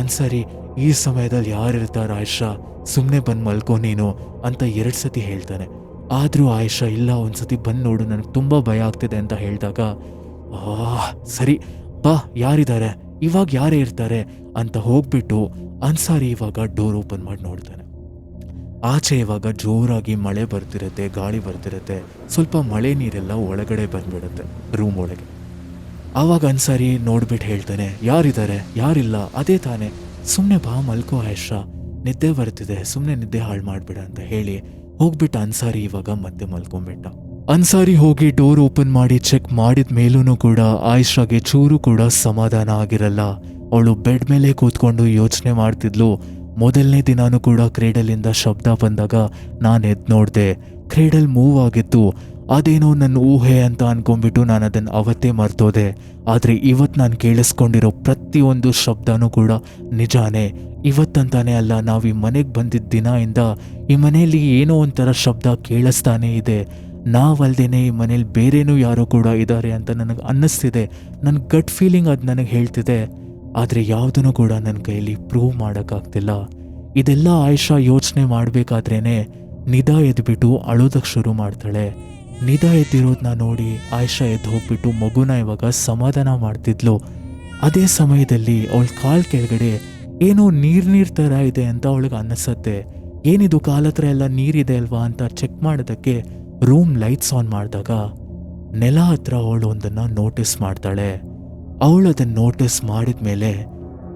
S1: ಅನ್ಸಾರಿ ಈ ಸಮಯದಲ್ಲಿ ಯಾರಿರ್ತಾರ ಆಯಿಷಾ, ಸುಮ್ಮನೆ ಬಂದು ಮಲ್ಕೋ ನೀನು ಅಂತ 2 ಸತಿ ಹೇಳ್ತಾನೆ. ಆದರೂ ಆಯಿಷಾ ಇಲ್ಲ, ಒಂದ್ಸತಿ ಬಂದು ನೋಡು, ನನಗೆ ತುಂಬ ಭಯ ಆಗ್ತಿದೆ ಅಂತ ಹೇಳಿದಾಗ ಸರಿ ಬಾ, ಯಾರಿದ್ದಾರೆ ಇವಾಗ, ಯಾರೇ ಇರ್ತಾರೆ ಅಂತ ಹೋಗ್ಬಿಟ್ಟು ಅನ್ಸಾರಿ ಇವಾಗ ಡೋರ್ ಓಪನ್ ಮಾಡಿ ನೋಡ್ತಾನೆ. ಆಚೆ ಇವಾಗ ಜೋರಾಗಿ ಮಳೆ ಬರ್ತಿರುತ್ತೆ, ಗಾಳಿ ಬರ್ತಿರುತ್ತೆ. ಸ್ವಲ್ಪ ಮಳೆ ನೀರೆಲ್ಲ ಒಳಗಡೆ ಬಂದ್ಬಿಡುತ್ತೆ ರೂಮ್ ಒಳಗೆ. ಆವಾಗ ಅನ್ಸಾರಿ ನೋಡ್ಬಿಟ್ಟು ಹೇಳ್ತಾನೆ, ಯಾರಿದ್ದಾರೆ, ಯಾರಿಲ್ಲ, ಅದೇ ತಾನೆ, ಸುಮ್ಮನೆ ಬಾ ಮಲ್ಕೋ ಆಯಿಷಾ, ನಿದ್ದೆ ಬರ್ತಿದೆ, ಸುಮ್ಮನೆ ನಿದ್ದೆ ಹಾಳು ಮಾಡ್ಬಿಡ ಅಂತ ಹೇಳಿ ಹೋಗ್ಬಿಟ್ಟು ಅನ್ಸಾರಿ ಇವಾಗ ಮತ್ತೆ ಮಲ್ಕೊಂಡ್ಬಿಟ್ಟ. ಅನ್ಸಾರಿ ಹೋಗಿ ಡೋರ್ ಓಪನ್ ಮಾಡಿ ಚೆಕ್ ಮಾಡಿದ ಮೇಲೂ ಕೂಡ ಆಯಿಷಾಗೆ ಚೂರು ಕೂಡ ಸಮಾಧಾನ ಆಗಿರಲ್ಲ. ಅವಳು ಬೆಡ್ ಮೇಲೆ ಕೂತ್ಕೊಂಡು ಯೋಚನೆ ಮಾಡ್ತಿದ್ಲು. ಮೊದಲನೇ ದಿನಾನೂ ಕೂಡ ಕ್ರೇಡಲಿಂದ ಶಬ್ದ ಬಂದಾಗ ನಾನು ಎದ್ದು ನೋಡಿದೆ, ಕ್ರೇಡಲ್ ಮೂವ್ ಆಗಿತ್ತು. ಅದೇನೋ ನನ್ನ ಊಹೆ ಅಂತ ಅನ್ಕೊಂಡ್ಬಿಟ್ಟು ನಾನು ಅದನ್ನು ಅವತ್ತೇ ಮರ್ತೋದೆ. ಆದರೆ ಇವತ್ತು ನಾನು ಕೇಳಿಸ್ಕೊಂಡಿರೋ ಪ್ರತಿಯೊಂದು ಶಬ್ದನೂ ಕೂಡ ನಿಜಾನೇ. ಇವತ್ತಂತಾನೆ ಅಲ್ಲ, ನಾವು ಈ ಮನೆಗೆ ಬಂದಿದ್ದ ದಿನದಿಂದ ಈ ಮನೆಯಲ್ಲಿ ಏನೋ ಒಂಥರ ಶಬ್ದ ಕೇಳಿಸ್ತಾನೇ ಇದೆ. ನಾವಲ್ದೇನೆ ಈ ಮನೇಲಿ ಬೇರೇನೂ ಯಾರೋ ಕೂಡ ಇದ್ದಾರೆ ಅಂತ ನನಗೆ ಅನ್ನಿಸ್ತಿದೆ. ನನ್ನ ಗಟ್ ಫೀಲಿಂಗ್ ಅದು ನನಗೆ ಹೇಳ್ತಿದೆ. ಆದರೆ ಯಾವುದನ್ನು ಕೂಡ ನನ್ನ ಕೈಯಲ್ಲಿ ಪ್ರೂವ್ ಮಾಡೋಕ್ಕಾಗ್ತಿಲ್ಲ. ಇದೆಲ್ಲ ಆಯಿಷಾ ಯೋಚನೆ ಮಾಡಬೇಕಾದ್ರೇ ನಿದಾ ಎದ್ಬಿಟ್ಟು ಅಳೋದಕ್ಕೆ ಶುರು ಮಾಡ್ತಾಳೆ. ನಿದಾ ಎದ್ದಿರೋದನ್ನ ನೋಡಿ ಆಯಿಷಾ ಎದ್ದು ಹೋಗ್ಬಿಟ್ಟು ಮಗುನ ಇವಾಗ ಸಮಾಧಾನ ಮಾಡ್ತಿದ್ಲು. ಅದೇ ಸಮಯದಲ್ಲಿ ಅವಳ ಕಾಲ್ ಕೆಳಗಡೆ ಏನೋ ನೀರ್ ಥರ ಇದೆ ಅಂತ ಅವಳಿಗೆ ಅನ್ನಿಸತ್ತೆ. ಏನಿದು ಕಾಲ ಹತ್ರ ಎಲ್ಲ ನೀರಿದೆ ಅಲ್ವಾ ಅಂತ ಚೆಕ್ ಮಾಡೋದಕ್ಕೆ ರೂಮ್ ಲೈಟ್ಸ್ ಆನ್ ಮಾಡಿದಾಗ ನೆಲ ಹತ್ರ ಅವಳು ಒಂದನ್ನು ನೋಟಿಸ್ ಮಾಡ್ತಾಳೆ. ಅವಳು ಅದನ್ನು ನೋಟಿಸ್ ಮಾಡಿದ ಮೇಲೆ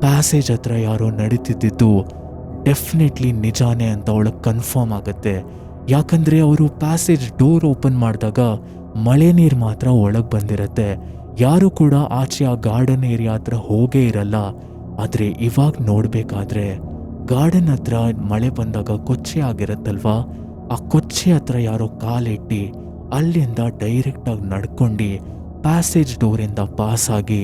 S1: ಪ್ಯಾಸೇಜ್ ಹತ್ರ ಯಾರೋ ನಡೀತಿದ್ದಿದ್ದು ಡೆಫಿನೆಟ್ಲಿ ನಿಜಾನೇ ಅಂತ ಅವಳಿಗೆ ಕನ್ಫರ್ಮ್ ಆಗುತ್ತೆ. ಯಾಕಂದರೆ ಅವರು ಪ್ಯಾಸೇಜ್ ಡೋರ್ ಓಪನ್ ಮಾಡಿದಾಗ ಮಳೆ ನೀರು ಮಾತ್ರ ಒಳಗೆ ಬಂದಿರತ್ತೆ. ಯಾರೂ ಕೂಡ ಆಚೆ ಆ ಗಾರ್ಡನ್ ಏರಿಯಾ ಹತ್ರ ಹೋಗೇ ಇರಲ್ಲ. ಆದರೆ ಇವಾಗ ನೋಡಬೇಕಾದ್ರೆ ಗಾರ್ಡನ್ ಹತ್ರ ಮಳೆ ಬಂದಾಗ ಕೊಚ್ಚೆ ಆಗಿರತ್ತಲ್ವಾ, ಆ ಕೊಚ್ಚೆ ಹತ್ರ ಯಾರೋ ಕಾಲಿಟ್ಟು ಅಲ್ಲಿಂದ ಡೈರೆಕ್ಟಾಗಿ ನಡ್ಕೊಂಡು ಪ್ಯಾಸೇಜ್ ಡೋರಿಂದ ಪಾಸ್ ಆಗಿ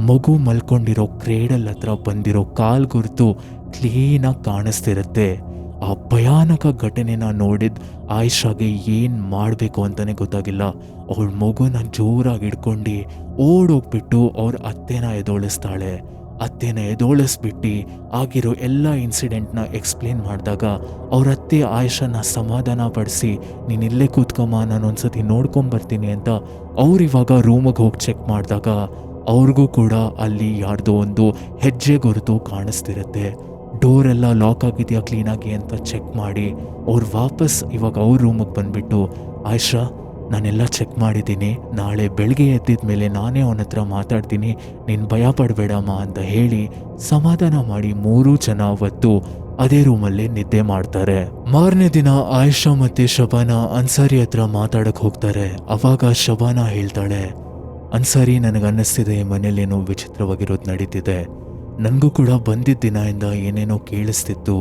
S1: ಮಗು ಮಲ್ಕೊಂಡಿರೋ ಕ್ರೇಡಲ್ ಹತ್ರ ಬಂದಿರೋ ಕಾಲ್ ಗುರುತು ಕ್ಲೀನಾಗಿ ಕಾಣಿಸ್ತಿರುತ್ತೆ. ಆ ಭಯಾನಕ ಘಟನೆನ ನೋಡಿದ ಆಯಿಷಾಗೆ ಏನು ಮಾಡಬೇಕು ಅಂತಲೇ ಗೊತ್ತಾಗಿಲ್ಲ. ಅವಳ ಮಗುನ ಜೋರಾಗಿ ಹಿಡ್ಕೊಂಡು ಓಡೋಗ್ಬಿಟ್ಟು ಅವ್ರ ಅತ್ತೆನ ಎದೋಳಿಸ್ತಾಳೆ. ಅತ್ತೆನ ಎದೋಳಿಸ್ಬಿಟ್ಟು ಆಗಿರೋ ಎಲ್ಲ ಇನ್ಸಿಡೆಂಟ್ನ ಎಕ್ಸ್ಪ್ಲೇನ್ ಮಾಡಿದಾಗ ಅವ್ರ ಅತ್ತೆ ಆಯಿಷಾನ ಸಮಾಧಾನ ಪಡಿಸಿ, ನೀನು ಇಲ್ಲೇ ಕೂತ್ಕೊಮ್ಮ, ನಾನು ಒಂದ್ಸತಿ ನೋಡ್ಕೊಂಬರ್ತೀನಿ ಅಂತ ಅವ್ರಿವಾಗ ರೂಮಿಗೆ ಹೋಗಿ ಚೆಕ್ ಮಾಡಿದಾಗ ಅವ್ರಿಗೂ ಕೂಡ ಅಲ್ಲಿ ಯಾರ್ದೋ ಒಂದು ಹೆಜ್ಜೆ ಗುರುತು ಕಾಣಿಸ್ತಿರುತ್ತೆ. ಡೋರೆಲ್ಲ ಲಾಕ್ ಆಗಿದೆಯಾ ಕ್ಲೀನಾಗಿ ಅಂತ ಚೆಕ್ ಮಾಡಿ ಅವ್ರು ವಾಪಸ್ ಇವಾಗ ಅವ್ರ ರೂಮಿಗೆ ಬಂದುಬಿಟ್ಟು, ಆಯಿಷಾ ನಾನೆಲ್ಲ ಚೆಕ್ ಮಾಡಿದ್ದೀನಿ, ನಾಳೆ ಬೆಳಗ್ಗೆ ಎದ್ದಿದ ಮೇಲೆ ನಾನೇ ಅವನ ಹತ್ರ ಮಾತಾಡ್ತೀನಿ, ನೀನು ಭಯ ಪಡಬೇಡಮ್ಮ ಅಂತ ಹೇಳಿ ಸಮಾಧಾನ ಮಾಡಿ 3 ಜನ ಅವತ್ತು ಅದೇ ರೂಮಲ್ಲೇ ನಿದ್ದೆ ಮಾಡ್ತಾರೆ. ಮಾರನೇ ದಿನ ಆಯಿಷಾ ಮತ್ತು ಶಬಾನಾ ಅನ್ಸಾರಿ ಹತ್ರ ಮಾತಾಡಕ್ಕೆ ಹೋಗ್ತಾರೆ. ಅವಾಗ ಶಬಾನಾ ಹೇಳ್ತಾಳೆ, ಅನ್ಸಾರಿ ನನಗನ್ನಿಸ್ತಿದೆ ಈ ಮನೇಲೇನೋ ವಿಚಿತ್ರವಾಗಿರೋದು ನಡೀತಿದೆ. ನನಗೂ ಕೂಡ ಬಂದಿದ್ದ ದಿನದಿಂದ ಏನೇನೋ ಕೇಳಿಸ್ತಿತ್ತು,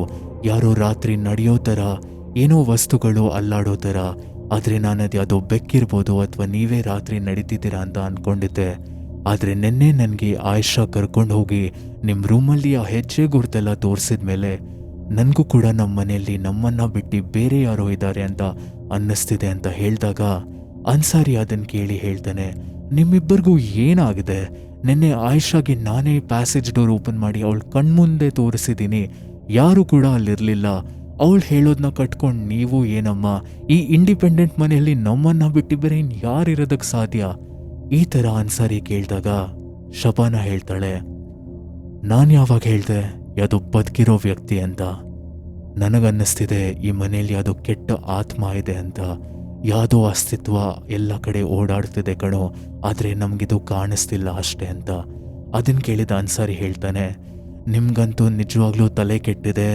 S1: ಯಾರೋ ರಾತ್ರಿ ನಡೆಯೋ ಥರ, ಏನೋ ವಸ್ತುಗಳು ಅಲ್ಲಾಡೋ ಥರ. ಆದರೆ ನಾನು ಅದು ಯಾವುದೋ ಬೆಕ್ಕಿರ್ಬೋದು ಅಥವಾ ನೀವೇ ರಾತ್ರಿ ನಡೀತಿದ್ದೀರಾ ಅಂತ ಅಂದ್ಕೊಂಡಿದ್ದೆ. ಆದರೆ ನಿನ್ನೆ ನನಗೆ ಆಯಿಷಾ ಕರ್ಕೊಂಡು ಹೋಗಿ ನಿಮ್ಮ ರೂಮಲ್ಲಿ ಆ ಹೆಜ್ಜೆ ಗುರುತೆಲ್ಲ ತೋರಿಸಿದ ಮೇಲೆ ನನಗೂ ಕೂಡ ನಮ್ಮ ಮನೆಯಲ್ಲಿ ನಮ್ಮನ್ನು ಬಿಟ್ಟು ಬೇರೆ ಯಾರೋ ಇದ್ದಾರೆ ಅಂತ ಅನ್ನಿಸ್ತಿದೆ ಅಂತ ಹೇಳಿದಾಗ ಅನ್ಸಾರಿ ಅದನ್ನು ಕೇಳಿ ಹೇಳ್ತಾನೆ, ನಿಮ್ಮಿಬ್ಬರಿಗೂ ಏನಾಗಿದೆ? ನಿನ್ನೆ ಆಯಿಷಾಗೆ ನಾನೇ ಪ್ಯಾಸೇಜ್ ಡೋರ್ ಓಪನ್ ಮಾಡಿ ಅವಳು ಕಣ್ಮುಂದೆ ತೋರಿಸಿದ್ದೀನಿ, ಯಾರೂ ಕೂಡ ಅಲ್ಲಿರಲಿಲ್ಲ. ಅವಳು ಹೇಳೋದನ್ನ ಕಟ್ಕೊಂಡು ನೀವು ಏನಮ್ಮ ಈ ಇಂಡಿಪೆಂಡೆಂಟ್ ಮನೆಯಲ್ಲಿ ನಮ್ಮನ್ನ ಬಿಟ್ಟು ಬೇರೆ ಇನ್ನು ಯಾರಿರೋದಕ್ಕೆ ಸಾಧ್ಯ? ಈ ಥರ ಅನ್ಸಾರಿ ಕೇಳಿದಾಗ ಶಬಾನಾ ಹೇಳ್ತಾಳೆ, ನಾನು ಯಾವಾಗ ಹೇಳ್ದೆ ಯಾವುದೋ ಬದುಕಿರೋ ವ್ಯಕ್ತಿ ಅಂತ? ನನಗನ್ನಿಸ್ತಿದೆ ಈ ಮನೇಲಿ ಯಾವುದೋ ಕೆಟ್ಟ ಆತ್ಮ ಇದೆ ಅಂತ. ಯಾವುದೋ ಅಸ್ತಿತ್ವ ಎಲ್ಲ ಕಡೆ ಓಡಾಡ್ತಿದೆ ಕಣೋ, ಆದರೆ ನಮಗಿದು ಕಾಣಿಸ್ತಿಲ್ಲ ಅಷ್ಟೇ ಅಂತ. ಅದನ್ನು ಕೇಳಿದ ಅನ್ಸಾರಿ ಹೇಳ್ತಾನೆ, ನಿಮ್ಗಂತೂ ನಿಜವಾಗ್ಲೂ ತಲೆ ಕೆಟ್ಟಿದೆ.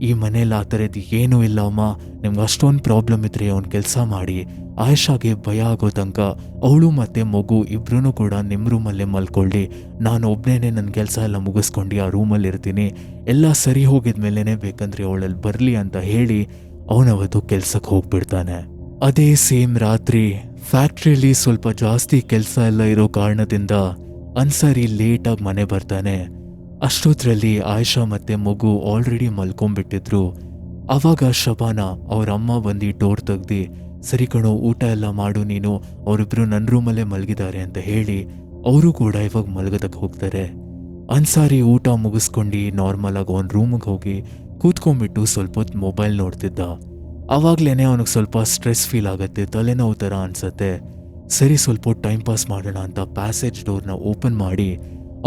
S1: ಈ ಮನೇಲಿ ಆ ಥರದ್ದು ಏನೂ ಇಲ್ಲ ಅಮ್ಮ. ನಿಮ್ಗೆ ಅಷ್ಟೊಂದು ಪ್ರಾಬ್ಲಮ್ ಇದ್ರೆ ಅವ್ನು ಕೆಲಸ ಮಾಡಿ, ಆಯಷಾಗೆ ಭಯ ಆಗೋ ತನಕ ಅವಳು ಮತ್ತು ಮಗು ಇಬ್ರೂ ಕೂಡ ನಿಮ್ಮ ರೂಮಲ್ಲೇ ಮಲ್ಕೊಳ್ಳಿ. ನಾನು ಒಬ್ಬನೇ ನನ್ನ ಕೆಲಸ ಎಲ್ಲ ಮುಗಿಸ್ಕೊಂಡು ಆ ರೂಮಲ್ಲಿ ಇರ್ತೀನಿ. ಎಲ್ಲ ಸರಿ ಹೋಗಿದ ಮೇಲೇ ಬೇಕಂದ್ರೆ ಅವಳಲ್ಲಿ ಬರಲಿ ಅಂತ ಹೇಳಿ ಅವನವತ್ತು ಕೆಲ್ಸಕ್ಕೆ ಹೋಗ್ಬಿಡ್ತಾನೆ. ಅದೇ ಸೇಮ್ ರಾತ್ರಿ ಫ್ಯಾಕ್ಟ್ರಿಯಲ್ಲಿ ಸ್ವಲ್ಪ ಜಾಸ್ತಿ ಕೆಲಸ ಎಲ್ಲ ಇರೋ ಕಾರಣದಿಂದ ಅನ್ಸಾರಿ ಲೇಟಾಗಿ ಮನೆ ಬರ್ತಾನೆ. ಅಷ್ಟೊತ್ತರಲ್ಲಿ ಆಯಷಾ ಮತ್ತೆ ಮಗು ಆಲ್ರೆಡಿ ಮಲ್ಕೊಂಡ್ಬಿಟ್ಟಿದ್ರು. ಆವಾಗ ಶಬಾನಾ ಅವ್ರ ಅಮ್ಮ ಬಂದು ಡೋರ್ ತೆಗ್ದು, ಸರಿ ಕಣೋ ಊಟ ಎಲ್ಲ ಮಾಡು ನೀನು, ಅವರಿಬ್ರು ನನ್ನ ರೂಮಲ್ಲೇ ಮಲಗಿದ್ದಾರೆ ಅಂತ ಹೇಳಿ ಅವರು ಕೂಡ ಇವಾಗ ಮಲಗೋದಕ್ಕೆ ಹೋಗ್ತಾರೆ. ಅನ್ಸಾರಿ ಊಟ ಮುಗಿಸ್ಕೊಂಡು ನಾರ್ಮಲ್ ಆಗಿ ಅವನ ರೂಮಿಗೆ ಹೋಗಿ ಕೂತ್ಕೊಂಡ್ಬಿಟ್ಟು ಸ್ವಲ್ಪ ಹೊತ್ತು ಮೊಬೈಲ್ ನೋಡ್ತಿದ್ದ. ಆವಾಗ್ಲೇನೆ ಅವನಿಗೆ ಸ್ವಲ್ಪ ಸ್ಟ್ರೆಸ್ ಫೀಲ್ ಆಗುತ್ತೆ, ತಲೆನೋವು ಥರ ಅನ್ಸತ್ತೆ. ಸರಿ ಸ್ವಲ್ಪ ಟೈಮ್ ಪಾಸ್ ಮಾಡೋಣ ಅಂತ ಪ್ಯಾಸೇಜ್ ಡೋರ್ನ ಓಪನ್ ಮಾಡಿ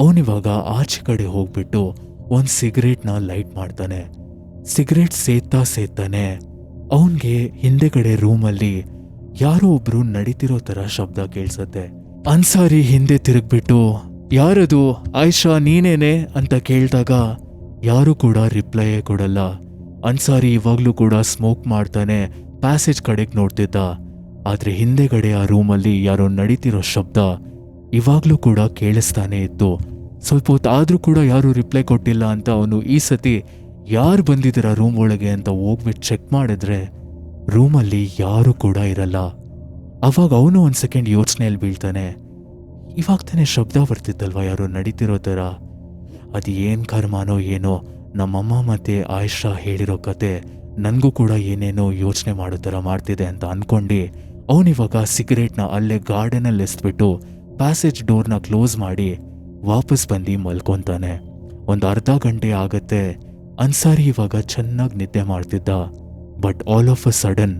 S1: ಅವನಿವಾಗ ಆಚೆ ಕಡೆ ಹೋಗ್ಬಿಟ್ಟು ಒಂದು ಸಿಗರೇಟ್ನ ಲೈಟ್ ಮಾಡ್ತಾನೆ. ಸಿಗರೇಟ್ ಸೇತಾನೆ ಅವನಿಗೆ ಹಿಂದೆಗಡೆ ರೂಮಲ್ಲಿ ಯಾರೋ ಒಬ್ರು ನಡೀತಿರೋ ಥರ ಶಬ್ದ ಕೇಳಿಸತ್ತೆ. ಅನ್ಸಾರಿ ಹಿಂದೆ ತಿರುಗ್ಬಿಟ್ಟು, ಯಾರದು ಆಯಿಷಾ ನೀನೇನೆ ಅಂತ ಕೇಳಿದಾಗ ಯಾರು ಕೂಡ ರಿಪ್ಲೈಯೇ ಕೊಡಲ್ಲ. ಅನ್ಸಾರಿ ಇವಾಗ್ಲೂ ಕೂಡ ಸ್ಮೋಕ್ ಮಾಡ್ತಾನೆ ಪ್ಯಾಸೇಜ್ ಕಡೆಗೆ ನೋಡ್ತಿದ್ದ. ಆದ್ರೆ ಹಿಂದೆಗಡೆ ಆ ರೂಮಲ್ಲಿ ಯಾರೋ ನಡೀತಿರೋ ಶಬ್ದ ಇವಾಗ್ಲೂ ಕೂಡ ಕೇಳಿಸ್ತಾನೆ ಇತ್ತು. ಸ್ವಲ್ಪ ಹೊತ್ತು ಆದ್ರೂ ಕೂಡ ಯಾರು ರಿಪ್ಲೈ ಕೊಟ್ಟಿಲ್ಲ ಅಂತ ಅವನು ಈ ಸತಿ ಯಾರು ಬಂದಿದ್ದೀರ ರೂಮ್ ಒಳಗೆ ಅಂತ ಹೋಗ್ಬಿಟ್ಟು ಚೆಕ್ ಮಾಡಿದ್ರೆ ರೂಮಲ್ಲಿ ಯಾರು ಕೂಡ ಇರಲ್ಲ. ಅವಾಗ ಅವನು ಒಂದು ಸೆಕೆಂಡ್ ಯೋಚನೆಯಲ್ಲಿ ಬೀಳ್ತಾನೆ, ಇವಾಗ ತಾನೇ ಶಬ್ದ ಬರ್ತಿತ್ತಲ್ವ ಯಾರೋ ನಡೀತಿರೋ ಥರ, ಅದು ಏನು ಕರ್ಮಾನೋ ಏನೋ, ನಮ್ಮಮ್ಮ ಮತ್ತೆ ಆಯಿಷಾ ಹೇಳಿರೋ ಕತೆ ನನಗೂ ಕೂಡ ಏನೇನೋ ಯೋಚನೆ ಮಾಡೋ ಥರ ಮಾಡ್ತಿದೆ ಅಂತ ಅನ್ಕೊಂಡು ಅವನಿವಾಗ ಸಿಗರೇಟ್ನ ಅಲ್ಲೇ ಗಾರ್ಡನಲ್ಲಿ ಎಸ್ಬಿಟ್ಟು ಪ್ಯಾಸೇಜ್ ಡೋರ್ನ ಕ್ಲೋಸ್ ಮಾಡಿ ವಾಪಸ್ ಬಂದು ಮಲ್ಕೊತಾನೆ. ಒಂದು ಅರ್ಧ ಗಂಟೆ ಆಗತ್ತೆ. ಅನ್ಸಾರಿ ಇವಾಗ ಚೆನ್ನಾಗಿ ನಿದ್ದೆ ಮಾಡ್ತಿದ್ದ. But all of a sudden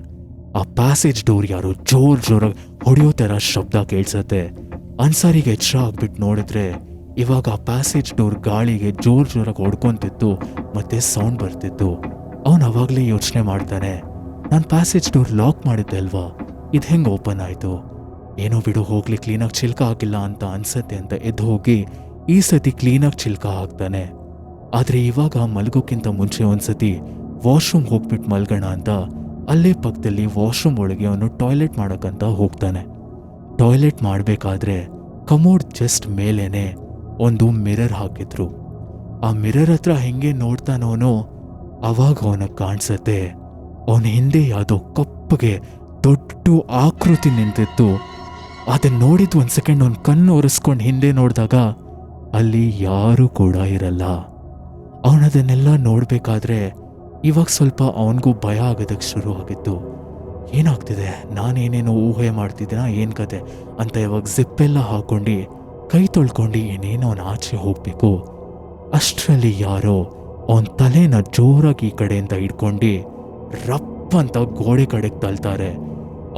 S1: ಆ ಪ್ಯಾಸೇಜ್ ಡೋರ್ ಯಾರೋ ಜೋರಾಗಿ ಹೊಡೆಯೋ ಥರ ಶಬ್ದ ಕೇಳಿಸತ್ತೆ. ಅನ್ಸಾರಿಗೆ ಎಚ್ಚರ ಆಗ್ಬಿಟ್ಟು ನೋಡಿದ್ರೆ ಇವಾಗ ಆ ಪ್ಯಾಸೇಜ್ ಡೋರ್ ಗಾಳಿಗೆ ಜೋರಾಗಿ ಹೊಡ್ಕೊಂತಿತ್ತು ಮತ್ತೆ ಸೌಂಡ್ ಬರ್ತಿತ್ತು. ಅವನು ಅವಾಗಲೇ ಯೋಚನೆ ಮಾಡ್ತಾನೆ, ನಾನು ಪ್ಯಾಸೇಜ್ ಡೋರ್ ಲಾಕ್ ಮಾಡಿದ್ದೆ ಅಲ್ವಾ, ಇದು ಹೆಂಗೆ ಓಪನ್ ಆಯಿತು, ಏನೋ ಬಿಡು ಹೋಗ್ಲಿ ಕ್ಲೀನಾಗಿ ಚಿಲ್ಕ ಹಾಕಿಲ್ಲ ಅಂತ ಅನ್ಸತ್ತೆ ಅಂತ ಎದ್ದು ಹೋಗಿ ಈ ಸತಿ ಕ್ಲೀನಾಗಿ ಚಿಲ್ಕ ಹಾಕ್ತಾನೆ. ಆದರೆ ಇವಾಗ ಮಲಗೋಕ್ಕಿಂತ ಮುಂಚೆ ಒಂದ್ಸತಿ ವಾಶ್ರೂಮ್ ಹೋಗ್ಬಿಟ್ಟು ಮಲ್ಗೋಣ ಅಂತ ಅಲ್ಲೇ ಪಕ್ಕದಲ್ಲಿ ವಾಶ್ರೂಮ್ ಒಳಗೆ ಅವನು ಟಾಯ್ಲೆಟ್ ಮಾಡೋಕ್ಕಂತ ಹೋಗ್ತಾನೆ. ಟಾಯ್ಲೆಟ್ ಮಾಡಬೇಕಾದ್ರೆ ಕಮೋಡ್ ಜಸ್ಟ್ ಮೇಲೇನೆ ಒಂದು ಮಿರರ್ ಹಾಕಿದ್ರು. ಆ ಮಿರರ್ ಹತ್ರ ಹೆಂಗೆ ನೋಡ್ತಾನವನು ಅವಾಗ ಅವನಿಗೆ ಕಾಣಿಸತ್ತೆ ಅವನ ಹಿಂದೆ ಯಾವುದೋ ಕಪ್ಪಗೆ ದೊಡ್ಡ ಆಕೃತಿ ನಿಂತಿತ್ತು. ಅದನ್ನ ನೋಡಿದ್ದು ಒಂದು ಸೆಕೆಂಡ್ ಅವನ ಕಣ್ಣು ಒರೆಸ್ಕೊಂಡು ಹಿಂದೆ ನೋಡಿದಾಗ ಅಲ್ಲಿ ಯಾರೂ ಕೂಡ ಇರಲ್ಲ. ಅವನದನ್ನೆಲ್ಲ ನೋಡಬೇಕಾದ್ರೆ ಇವಾಗ ಸ್ವಲ್ಪ ಅವನಿಗೂ ಭಯ ಆಗೋದಕ್ಕೆ ಶುರು ಆಗಿತ್ತು. ಏನಾಗ್ತಿದೆ, ನಾನೇನೇನೋ ಊಹೆ ಮಾಡ್ತಿದ್ದೀನಾ ಏನು ಕತೆ ಅಂತ ಇವಾಗ ಜಿಪ್ಪೆಲ್ಲ ಹಾಕೊಂಡು ಕೈ ತೊಳ್ಕೊಂಡು ಏನೇನೋ ಅವನ ಆಚೆ ಹೋಗಬೇಕು. ಅಷ್ಟರಲ್ಲಿ ಯಾರೋ ಅವನ ತಲೆನ ಜೋರಾಗಿ ಈ ಕಡೆಯಿಂದ ಹಿಡ್ಕೊಂಡು ರಪ್ ಅಂತ ಗೋಡೆ ಕಡೆಗೆ ತಳ್ತಾರೆ.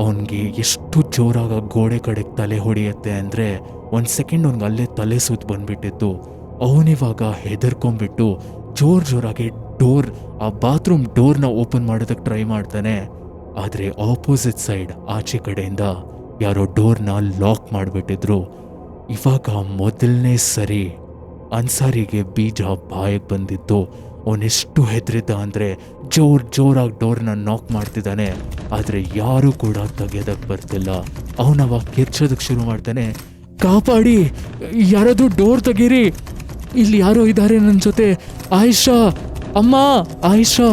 S1: ಅವನಿಗೆ ಎಷ್ಟು ಜೋರಾಗಿ ಗೋಡೆ ಕಡೆಗೆ ತಲೆ ಹೊಡೆಯುತ್ತೆ ಅಂದರೆ ಒಂದು ಸೆಕೆಂಡ್ ಅವ್ನಿಗೆ ಅಲ್ಲೇ ತಲೆ ಸುತ್ತ ಬಂದ್ಬಿಟ್ಟಿತ್ತು. ಅವನಿವಾಗ ಹೆದರ್ಕೊಂಡ್ಬಿಟ್ಟು ಜೋರಾಗಿ ಆ ಬಾತ್ರೂಮ್ ಡೋರ್ನ ಓಪನ್ ಮಾಡೋದಕ್ಕೆ ಟ್ರೈ ಮಾಡ್ತಾನೆ. ಆದರೆ ಆಪೋಸಿಟ್ ಸೈಡ್ ಆಚೆ ಕಡೆಯಿಂದ ಯಾರೋ ಡೋರ್ನ ಲಾಕ್ ಮಾಡಿಬಿಟ್ಟಿದ್ರು. ಇವಾಗ ಮೊದಲನೇ ಸರಿ ಅನ್ಸಾರಿಗೆ ಬೀಜ ಬಾಯಿಗೆ ಬಂದಿತ್ತು. ಅವನೆಷ್ಟು ಹೆದರಿದ್ದ ಅಂದರೆ ಜೋರಾಗಿ ಡೋರ್ನ ನಾಕ್ ಮಾಡ್ತಿದ್ದಾನೆ, ಆದರೆ ಯಾರೂ ಕೂಡ ತೆಗೆಯೋದಕ್ಕೆ ಬರ್ತಿಲ್ಲ. ಅವನವಾಗ ಕಿರ್ಚೋದಕ್ಕೆ ಶುರು ಮಾಡ್ತಾನೆ, ಕಾಪಾಡಿ, ಯಾರಾದ್ರೂ ಡೋರ್ ತೆಗೀರಿ, ಇಲ್ಲಿ ಯಾರೋ ಇದ್ದಾರೆ ನನ್ನ ಜೊತೆ, ಆಯಿಷಾ, ಅಮ್ಮ, ಆಯಿಷಾ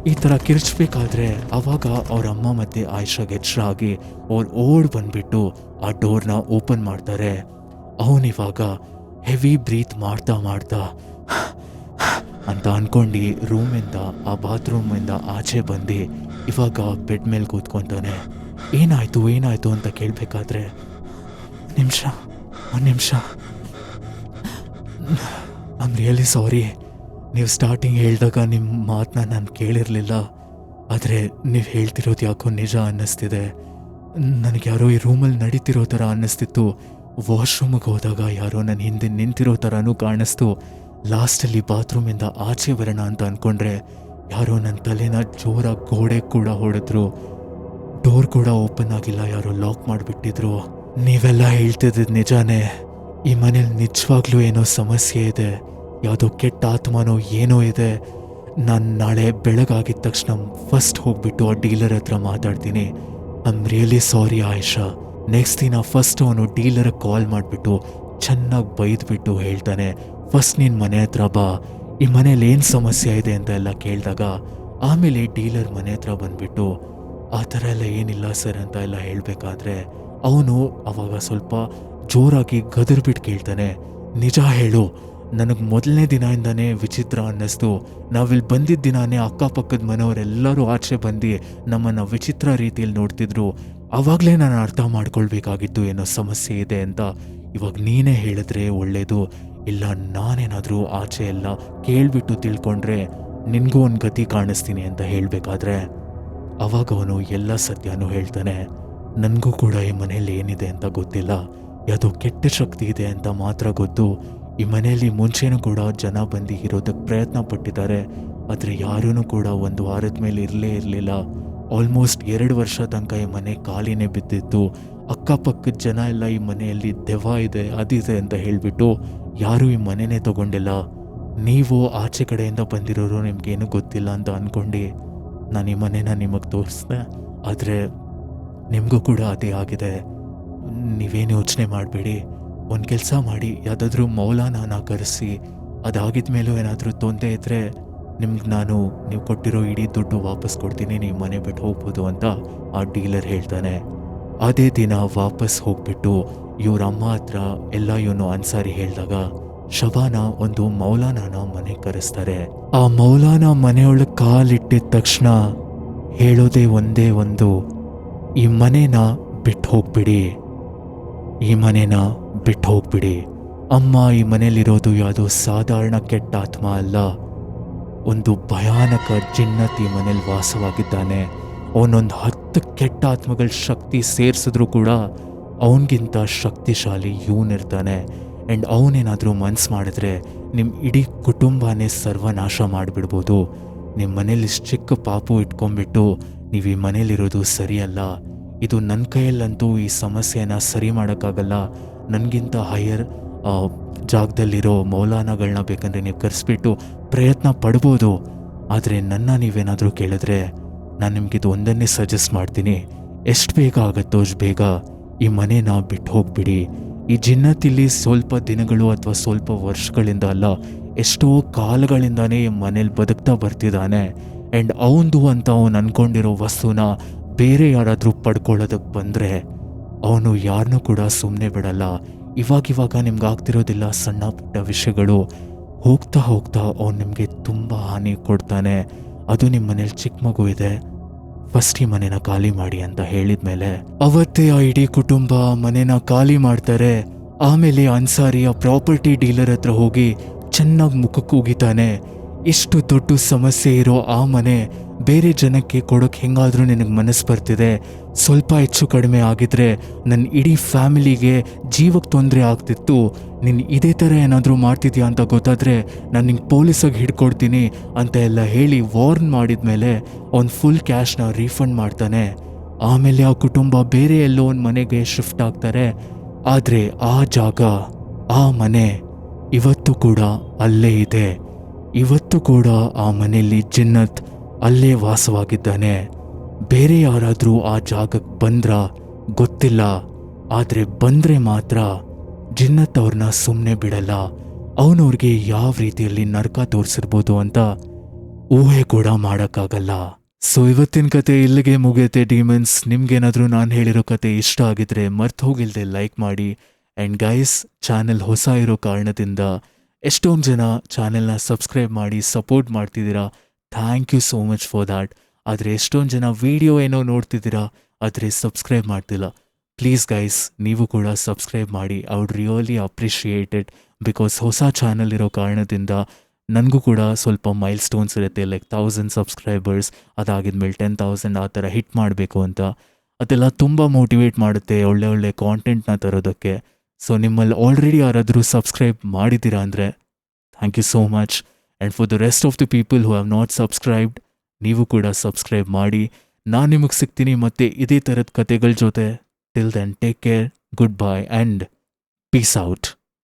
S1: ಈ ಥರ ಕಿರ್ಚ್ಬೇಕಾದ್ರೆ ಅವಾಗ ಅವ್ರ ಅಮ್ಮ ಮತ್ತೆ ಆಯಿಷಾಗೆ ಎಚ್ಚರ ಆಗಿ ಅವ್ರು ಓಡ್ ಬಂದ್ಬಿಟ್ಟು ಆ ಡೋರ್ನ ಓಪನ್ ಮಾಡ್ತಾರೆ. ಅವನಿವಾಗ ಹೆವಿ ಬ್ರೀತ್ ಮಾಡ್ತಾ ಅಂತ ಅನ್ಕೊಂಡು ರೂಮಿಂದ ಆ ಬಾತ್ರೂಮಿಂದ ಆಚೆ ಬಂದು ಇವಾಗ ಬೆಡ್ ಮೇಲೆ ಕೂತ್ಕೊತಾನೆ. ಏನಾಯ್ತು ಅಂತ ಕೇಳಬೇಕಾದ್ರೆ ಒಂದು ನಿಮಿಷ ಐ ಆಮ್ ರಿಯಲಿ ಸಾರಿ, ನೀವು ಸ್ಟಾರ್ಟಿಂಗ್ ಹೇಳಿದಾಗ ನಿಮ್ಮ ಮಾತನ್ನ ನಾನು ಕೇಳಿರಲಿಲ್ಲ, ಆದರೆ ನೀವು ಹೇಳ್ತಿರೋದು ಯಾಕೋ ನಿಜ ಅನ್ನಿಸ್ತಿದೆ. ನನಗೆ ಯಾರೋ ಈ ರೂಮಲ್ಲಿ ನಡೀತಿರೋ ಥರ ಅನ್ನಿಸ್ತಿತ್ತು. ವಾಶ್ರೂಮಿಗೆ ಹೋದಾಗ ಯಾರೋ ನನ್ನ ಹಿಂದೆ ನಿಂತಿರೋ ಥರನೂ ಕಾಣಿಸ್ತು. ಲಾಸ್ಟಲ್ಲಿ ಬಾತ್ರೂಮಿಂದ ಆಚೆ ಬರೋಣ ಅಂತ ಅಂದ್ಕೊಂಡ್ರೆ ಯಾರೋ ನನ್ನ ತಲೆನ ಜೋರಾಗಿ ಗೋಡೆ ಕೂಡ ಹೊಡೆದ್ರು. ಡೋರ್ ಕೂಡ ಓಪನ್ ಆಗಿಲ್ಲ, ಯಾರೋ ಲಾಕ್ ಮಾಡಿಬಿಟ್ಟಿದ್ರು. ನೀವೆಲ್ಲ ಹೇಳ್ತಿದ್ದು ನಿಜಾನೇ. ಈ ಮನೇಲಿ ನಿಜವಾಗ್ಲೂ ಏನೋ ಸಮಸ್ಯೆ ಇದೆ, ಯಾವುದೋ ಕೆಟ್ಟ ಆತ್ಮನೋ ಏನೋ ಇದೆ. ನಾನು ನಾಳೆ ಬೆಳಗಾಗಿದ ತಕ್ಷಣ ಫಸ್ಟ್ ಹೋಗ್ಬಿಟ್ಟು ಆ ಡೀಲರ್ ಹತ್ರ ಮಾತಾಡ್ತೀನಿ. I am really sorry Ayesha. Next ದಿನ ಫಸ್ಟ್ ಅವನು ಡೀಲರ್ಗೆ ಕಾಲ್ ಮಾಡಿಬಿಟ್ಟು ಚೆನ್ನಾಗಿ ಬೈದ್ಬಿಟ್ಟು ಹೇಳ್ತಾನೆ, ಫಸ್ಟ್ ನೀನು ಮನೆ ಹತ್ರ ಬಾ, ಈ ಮನೇಲಿ ಏನು ಸಮಸ್ಯೆ ಇದೆ ಅಂತ ಎಲ್ಲ ಕೇಳಿದಾಗ ಆಮೇಲೆ ಡೀಲರ್ ಮನೆ ಹತ್ರ ಬಂದ್ಬಿಟ್ಟು ಆ ಥರ ಎಲ್ಲ ಏನಿಲ್ಲ ಸರ್ ಅಂತ ಎಲ್ಲ ಹೇಳಬೇಕಾದ್ರೆ ಅವನು ಅವಾಗ ಸ್ವಲ್ಪ ಜೋರಾಗಿ ಗದರ್ಬಿಟ್ಟು ಕೇಳ್ತಾನೆ, ನಿಜ ಹೇಳು, ನನಗೆ ಮೊದಲನೇ ದಿನದಿಂದನೇ ವಿಚಿತ್ರ ಅನ್ನಿಸ್ತು. ನಾವಿಲ್ಲಿ ಬಂದಿದ್ದ ದಿನಾನೇ ಅಕ್ಕಪಕ್ಕದ ಮನೆಯವರೆಲ್ಲರೂ ಆಚೆ ಬಂದು ನಮ್ಮನ್ನು ವಿಚಿತ್ರ ರೀತಿಯಲ್ಲಿ ನೋಡ್ತಿದ್ರು. ಆವಾಗಲೇ ನಾನು ಅರ್ಥ ಮಾಡ್ಕೊಳ್ಬೇಕಾಗಿತ್ತು ಏನೋ ಸಮಸ್ಯೆ ಇದೆ ಅಂತ. ಇವಾಗ ನೀನೇ ಹೇಳಿದ್ರೆ ಒಳ್ಳೇದು, ಇಲ್ಲ ನಾನೇನಾದರೂ ಆಚೆ ಎಲ್ಲ ಕೇಳಿಬಿಟ್ಟು ತಿಳ್ಕೊಂಡ್ರೆ ನಿನಗೂ ಒಂದು ಗತಿ ಕಾಣಿಸ್ತೀನಿ ಅಂತ ಹೇಳಬೇಕಾದ್ರೆ ಅವಾಗ ಅವನು ಎಲ್ಲ ಸತ್ಯನೂ ಹೇಳ್ತಾನೆ. ನನಗೂ ಕೂಡ ಈ ಮನೇಲಿ ಏನಿದೆ ಅಂತ ಗೊತ್ತಿಲ್ಲ, ಯಾವುದೋ ಕೆಟ್ಟ ಶಕ್ತಿ ಇದೆ ಅಂತ ಮಾತ್ರ ಗೊತ್ತು. ಈ ಮನೆಯಲ್ಲಿ ಮುಂಚೆನೂ ಕೂಡ ಜನ ಬಂದು ಇರೋದಕ್ಕೆ ಪ್ರಯತ್ನ ಪಟ್ಟಿದ್ದಾರೆ, ಆದರೆ ಯಾರೂ ಕೂಡ ಒಂದು ವಾರದ ಮೇಲೆ ಇರಲಿಲ್ಲ. ಆಲ್ಮೋಸ್ಟ್ 2 ವರ್ಷ ತನಕ ಈ ಮನೆ ಖಾಲಿನೇ ಬಿದ್ದಿತ್ತು. ಅಕ್ಕಪಕ್ಕದ ಜನ ಎಲ್ಲ ಈ ಮನೆಯಲ್ಲಿ ದೆವ್ವ ಇದೆ ಅದಿದೆ ಅಂತ ಹೇಳಿಬಿಟ್ಟು ಯಾರೂ ಈ ಮನೆನೇ ತಗೊಂಡಿಲ್ಲ. ನೀವು ಆಚೆ ಕಡೆಯಿಂದ ಬಂದಿರೋರು ನಿಮ್ಗೇನು ಗೊತ್ತಿಲ್ಲ ಅಂತ ಅಂದ್ಕೊಂಡು ನಾನು ಈ ಮನೇನ ನಿಮಗೆ ತೋರಿಸ್ದೆ, ಆದರೆ ನಿಮಗೂ ಕೂಡ ಅದೇ ಆಗಿದೆ. ನೀವೇನು ಯೋಚನೆ ಮಾಡಬೇಡಿ, ಒಂದು ಕೆಲಸ ಮಾಡಿ, ಯಾವುದಾದ್ರೂ ಮೌಲಾನಾನ ಕರೆಸಿ, ಅದಾಗಿದ ಮೇಲೂ ಏನಾದರೂ ತೊಂದರೆ ಇದ್ದರೆ ನಿಮ್ಗೆ ನಾನು ನೀವು ಕೊಟ್ಟಿರೋ ಇಡೀ ದುಡ್ಡು ವಾಪಸ್ ಕೊಡ್ತೀನಿ, ನೀವು ಮನೆ ಬಿಟ್ಟು ಹೋಗ್ಬೋದು ಅಂತ ಆ ಡೀಲರ್ ಹೇಳ್ತಾನೆ. ಅದೇ ದಿನ ವಾಪಸ್ ಹೋಗ್ಬಿಟ್ಟು ಇವ್ರ ಅಮ್ಮ ಹತ್ರ ಎಲ್ಲ ಇವನು ಅನ್ಸಾರಿ ಹೇಳಿದಾಗ ಶಬಾನ ಒಂದು ಮೌಲಾನಾನ ಮನೆ ಕರೆಸ್ತಾರೆ. ಆ ಮೌಲಾನ ಮನೆಯೊಳಗೆ ಕಾಲಿಟ್ಟಿದ ತಕ್ಷಣ ಹೇಳೋದೇ ಒಂದೇ ಒಂದು, ಈ ಮನೇನ ಬಿಟ್ಟು ಹೋಗ್ಬಿಡಿ, ಈ ಮನೇನ ಬಿಟ್ಟು ಹೋಗ್ಬಿಡಿ. ಅಮ್ಮ, ಈ ಮನೇಲಿರೋದು ಯಾವುದೋ ಸಾಧಾರಣ ಕೆಟ್ಟ ಆತ್ಮ ಅಲ್ಲ, ಒಂದು ಭಯಾನಕ ಜಿನ್ನತ್ ಈ ಮನೇಲಿ ವಾಸವಾಗಿದ್ದಾನೆ. ಅವನೊಂದು 10 ಕೆಟ್ಟ ಆತ್ಮಗಳ ಶಕ್ತಿ ಸೇರಿಸಿದ್ರು ಕೂಡ ಅವನಿಗಿಂತ ಶಕ್ತಿಶಾಲಿ ಇವನಿರ್ತಾನೆ. ಆ್ಯಂಡ್ ಅವನೇನಾದರೂ ಮನ್ಸು ಮಾಡಿದ್ರೆ ನಿಮ್ಮ ಇಡೀ ಕುಟುಂಬನೇ ಸರ್ವನಾಶ ಮಾಡಿಬಿಡ್ಬೋದು. ನಿಮ್ಮ ಮನೇಲಿ ಚಿಕ್ಕ ಪಾಪು ಇಟ್ಕೊಂಡ್ಬಿಟ್ಟು ನೀವು ಈ ಮನೇಲಿರೋದು ಸರಿಯಲ್ಲ, ಇದು ನನ್ನ ಕೈಯಲ್ಲಂತೂ ಈ ಸಮಸ್ಯೆನ ಸರಿ ಮಾಡೋಕ್ಕಾಗಲ್ಲ, ನನಗಿಂತ ಹೈಯರ್ ಜಾಗದಲ್ಲಿರೋ ಮೌಲಾನಗಳನ್ನ ಬೇಕಂದರೆ ನೀವು ಕರೆಸ್ಬಿಟ್ಟು ಪ್ರಯತ್ನ ಪಡ್ಬೋದು. ಆದರೆ ನನ್ನ ನೀವೇನಾದರೂ ಕೇಳಿದ್ರೆ ನಾನು ನಿಮಗಿದು ಒಂದನ್ನೇ ಸಜೆಸ್ಟ್ ಮಾಡ್ತೀನಿ, ಎಷ್ಟು ಬೇಗ ಆಗುತ್ತೋ ಅಷ್ಟು ಬೇಗ ಈ ಮನೇನ ಬಿಟ್ಟು ಹೋಗ್ಬಿಡಿ. ಈ ಜಿನ್ನತ್ತಿಲ್ಲಿ ಸ್ವಲ್ಪ ದಿನಗಳು ಅಥವಾ ಸ್ವಲ್ಪ ವರ್ಷಗಳಿಂದ ಅಲ್ಲ, ಎಷ್ಟೋ ಕಾಲಗಳಿಂದಾನೇ ಈ ಮನೇಲಿ ಬದುಕ್ತಾ ಬರ್ತಿದ್ದಾನೆ. ಆ್ಯಂಡ್ ಅವನದು ಅಂತ ಅವನು ಅಂದ್ಕೊಂಡಿರೋ ವಸ್ತುನ ಬೇರೆ ಯಾರಾದರೂ ಪಡ್ಕೊಳ್ಳೋದಕ್ಕೆ ಬಂದರೆ ಅವನು ಯಾರನ್ನೂ ಕೂಡ ಸುಮ್ಮನೆ ಬಿಡಲ್ಲ. ಇವಾಗ ನಿಮ್ಗೆ ಆಗ್ತಿರೋದಿಲ್ಲ ಸಣ್ಣ ಪುಟ್ಟ ವಿಷಯಗಳು, ಹೋಗ್ತಾ ಹೋಗ್ತಾ ಅವನು ನಿಮಗೆ ತುಂಬ ಹಾನಿ ಕೊಡ್ತಾನೆ. ಅದು ನಿಮ್ಮ ಮನೇಲಿ ಚಿಕ್ಕ ಮಗು ಇದೆ, ಫಸ್ಟ್ ಈ ಮನೇನ ಖಾಲಿ ಮಾಡಿ ಅಂತ ಹೇಳಿದ ಮೇಲೆ ಅವತ್ತೇ ಆ ಇಡೀ ಕುಟುಂಬ ಮನೇನ ಖಾಲಿ ಮಾಡ್ತಾರೆ. ಆಮೇಲೆ ಅನ್ಸಾರಿ ಆ ಪ್ರಾಪರ್ಟಿ ಡೀಲರ್ ಹತ್ರ ಹೋಗಿ ಚೆನ್ನಾಗಿ ಮುಖಕ್ಕೆ ಉಗಿತಾನೆ, ಇಷ್ಟು ದೊಡ್ಡ ಸಮಸ್ಯೆ ಇರೋ ಆ ಮನೆ ಬೇರೆ ಜನಕ್ಕೆ ಕೊಡೋಕೆ ಹೆಂಗಾದರೂ ನಿನಗೆ ಮನಸ್ಸು ಬರ್ತಿದೆ, ಸ್ವಲ್ಪ ಹೆಚ್ಚು ಕಡಿಮೆ ಆಗಿದ್ರೆ ನನ್ನ ಇಡೀ ಫ್ಯಾಮಿಲಿಗೆ ಜೀವಕ್ಕೆ ತೊಂದರೆ ಆಗ್ತಿತ್ತು, ನೀನು ಇದೇ ಥರ ಏನಾದರೂ ಮಾಡ್ತಿದ್ಯಾ ಅಂತ ಗೊತ್ತಾದರೆ ನಾನು ನಿಂಗೆ ಪೊಲೀಸಾಗಿ ಹಿಡ್ಕೊಡ್ತೀನಿ ಅಂತ ಎಲ್ಲ ಹೇಳಿ ವಾರ್ನ್ ಮಾಡಿದ ಮೇಲೆ ಅವ್ನು ಫುಲ್ ಕ್ಯಾಶ್ನ ರೀಫಂಡ್ ಮಾಡ್ತಾನೆ. ಆಮೇಲೆ ಆ ಕುಟುಂಬ ಬೇರೆ ಎಲ್ಲೋ ಒಂದು ಮನೆಗೆ ಶಿಫ್ಟ್ ಆಗ್ತಾರೆ. ಆದರೆ ಆ ಜಾಗ, ಆ ಮನೆ ಇವತ್ತು ಕೂಡ ಅಲ್ಲೇ ಇದೆ. ಇವತ್ತು ಕೂಡ ಆ ಮನೆಯಲ್ಲಿ ಜಿನ್ನತ್ ಅಲ್ಲೇ ವಾಸವಾಗಿದ್ದಾನೆ. ಬೇರೆ ಯಾರಾದರೂ ಆ ಜಾಗಕ್ಕೆ ಬಂದ್ರ ಗೊತ್ತಿಲ್ಲ, ಆದರೆ ಬಂದರೆ ಮಾತ್ರ ಜಿನ್ನತ್ ಅವ್ರನ್ನ ಸುಮ್ಮನೆ ಬಿಡಲ್ಲ. ಅವನವ್ರಿಗೆ ಯಾವ ರೀತಿಯಲ್ಲಿ ನರಕ ತೋರಿಸಿರ್ಬೋದು ಅಂತ ಊಹೆ ಕೂಡ ಮಾಡೋಕ್ಕಾಗಲ್ಲ. ಸೊ ಇವತ್ತಿನ ಕತೆ ಇಲ್ಲಿಗೆ ಮುಗಿಯುತ್ತೆ ಡಿಮನ್ಸ್. ನಿಮ್ಗೇನಾದರೂ ನಾನು ಹೇಳಿರೋ ಕತೆ ಇಷ್ಟ ಆಗಿದ್ರೆ ಮರ್ತು ಹೋಗಿಲ್ದೆ ಲೈಕ್ ಮಾಡಿ. ಆ್ಯಂಡ್ ಗೈಸ್, ಚಾನೆಲ್ ಹೊಸ ಇರೋ ಕಾರಣದಿಂದ ಎಷ್ಟೊಂದು ಜನ ಚಾನೆಲ್ನ ಸಬ್ಸ್ಕ್ರೈಬ್ ಮಾಡಿ ಸಪೋರ್ಟ್ ಮಾಡ್ತಿದ್ದೀರಾ, thank you so much for that. ಆದರೆ ಎಷ್ಟೊಂದು ಜನ ವಿಡಿಯೋ ಏನೋ ನೋಡ್ತಿದ್ದೀರಾ ಆದರೆ ಸಬ್ಸ್ಕ್ರೈಬ್ ಮಾಡ್ತಿಲ್ಲ. ಪ್ಲೀಸ್ ಗೈಸ್, ನೀವು ಕೂಡ ಸಬ್ಸ್ಕ್ರೈಬ್ ಮಾಡಿ, I would really appreciated. Because ಹೊಸ ಚಾನಲ್ ಇರೋ ಕಾರಣದಿಂದ ನನಗೂ ಕೂಡ ಸ್ವಲ್ಪ ಮೈಲ್ ಸ್ಟೋನ್ಸ್ ಇರುತ್ತೆ, ಲೈಕ್ 1000 ಸಬ್ಸ್ಕ್ರೈಬರ್ಸ್, ಅದಾಗಿದ್ಮೇಲೆ 10,000 ಆ ಥರ ಹಿಟ್ ಮಾಡಬೇಕು ಅಂತ. ಅದೆಲ್ಲ ತುಂಬ ಮೋಟಿವೇಟ್ ಮಾಡುತ್ತೆ ಒಳ್ಳೆ ಕಾಂಟೆಂಟ್ನ ತರೋದಕ್ಕೆ. ಸೊ ನಿಮ್ಮಲ್ಲಿ ಆಲ್ರೆಡಿ ಯಾರಾದರೂ ಸಬ್ಸ್ಕ್ರೈಬ್ ಮಾಡಿದ್ದೀರಾ ಅಂದರೆ thank you so much. And for the rest of the people who have not subscribed, ನೀವು ಕೂಡ ಸಬ್ಸ್ಕ್ರೈಬ್ ಮಾಡಿ. ನಾನು ನಿಮಗೆ ಸಿಗ್ತೀನಿ ಮತ್ತೆ ಇದೇ ಥರದ ಕತೆಗಳ ಜೊತೆ. Till then take care, good bye and peace out.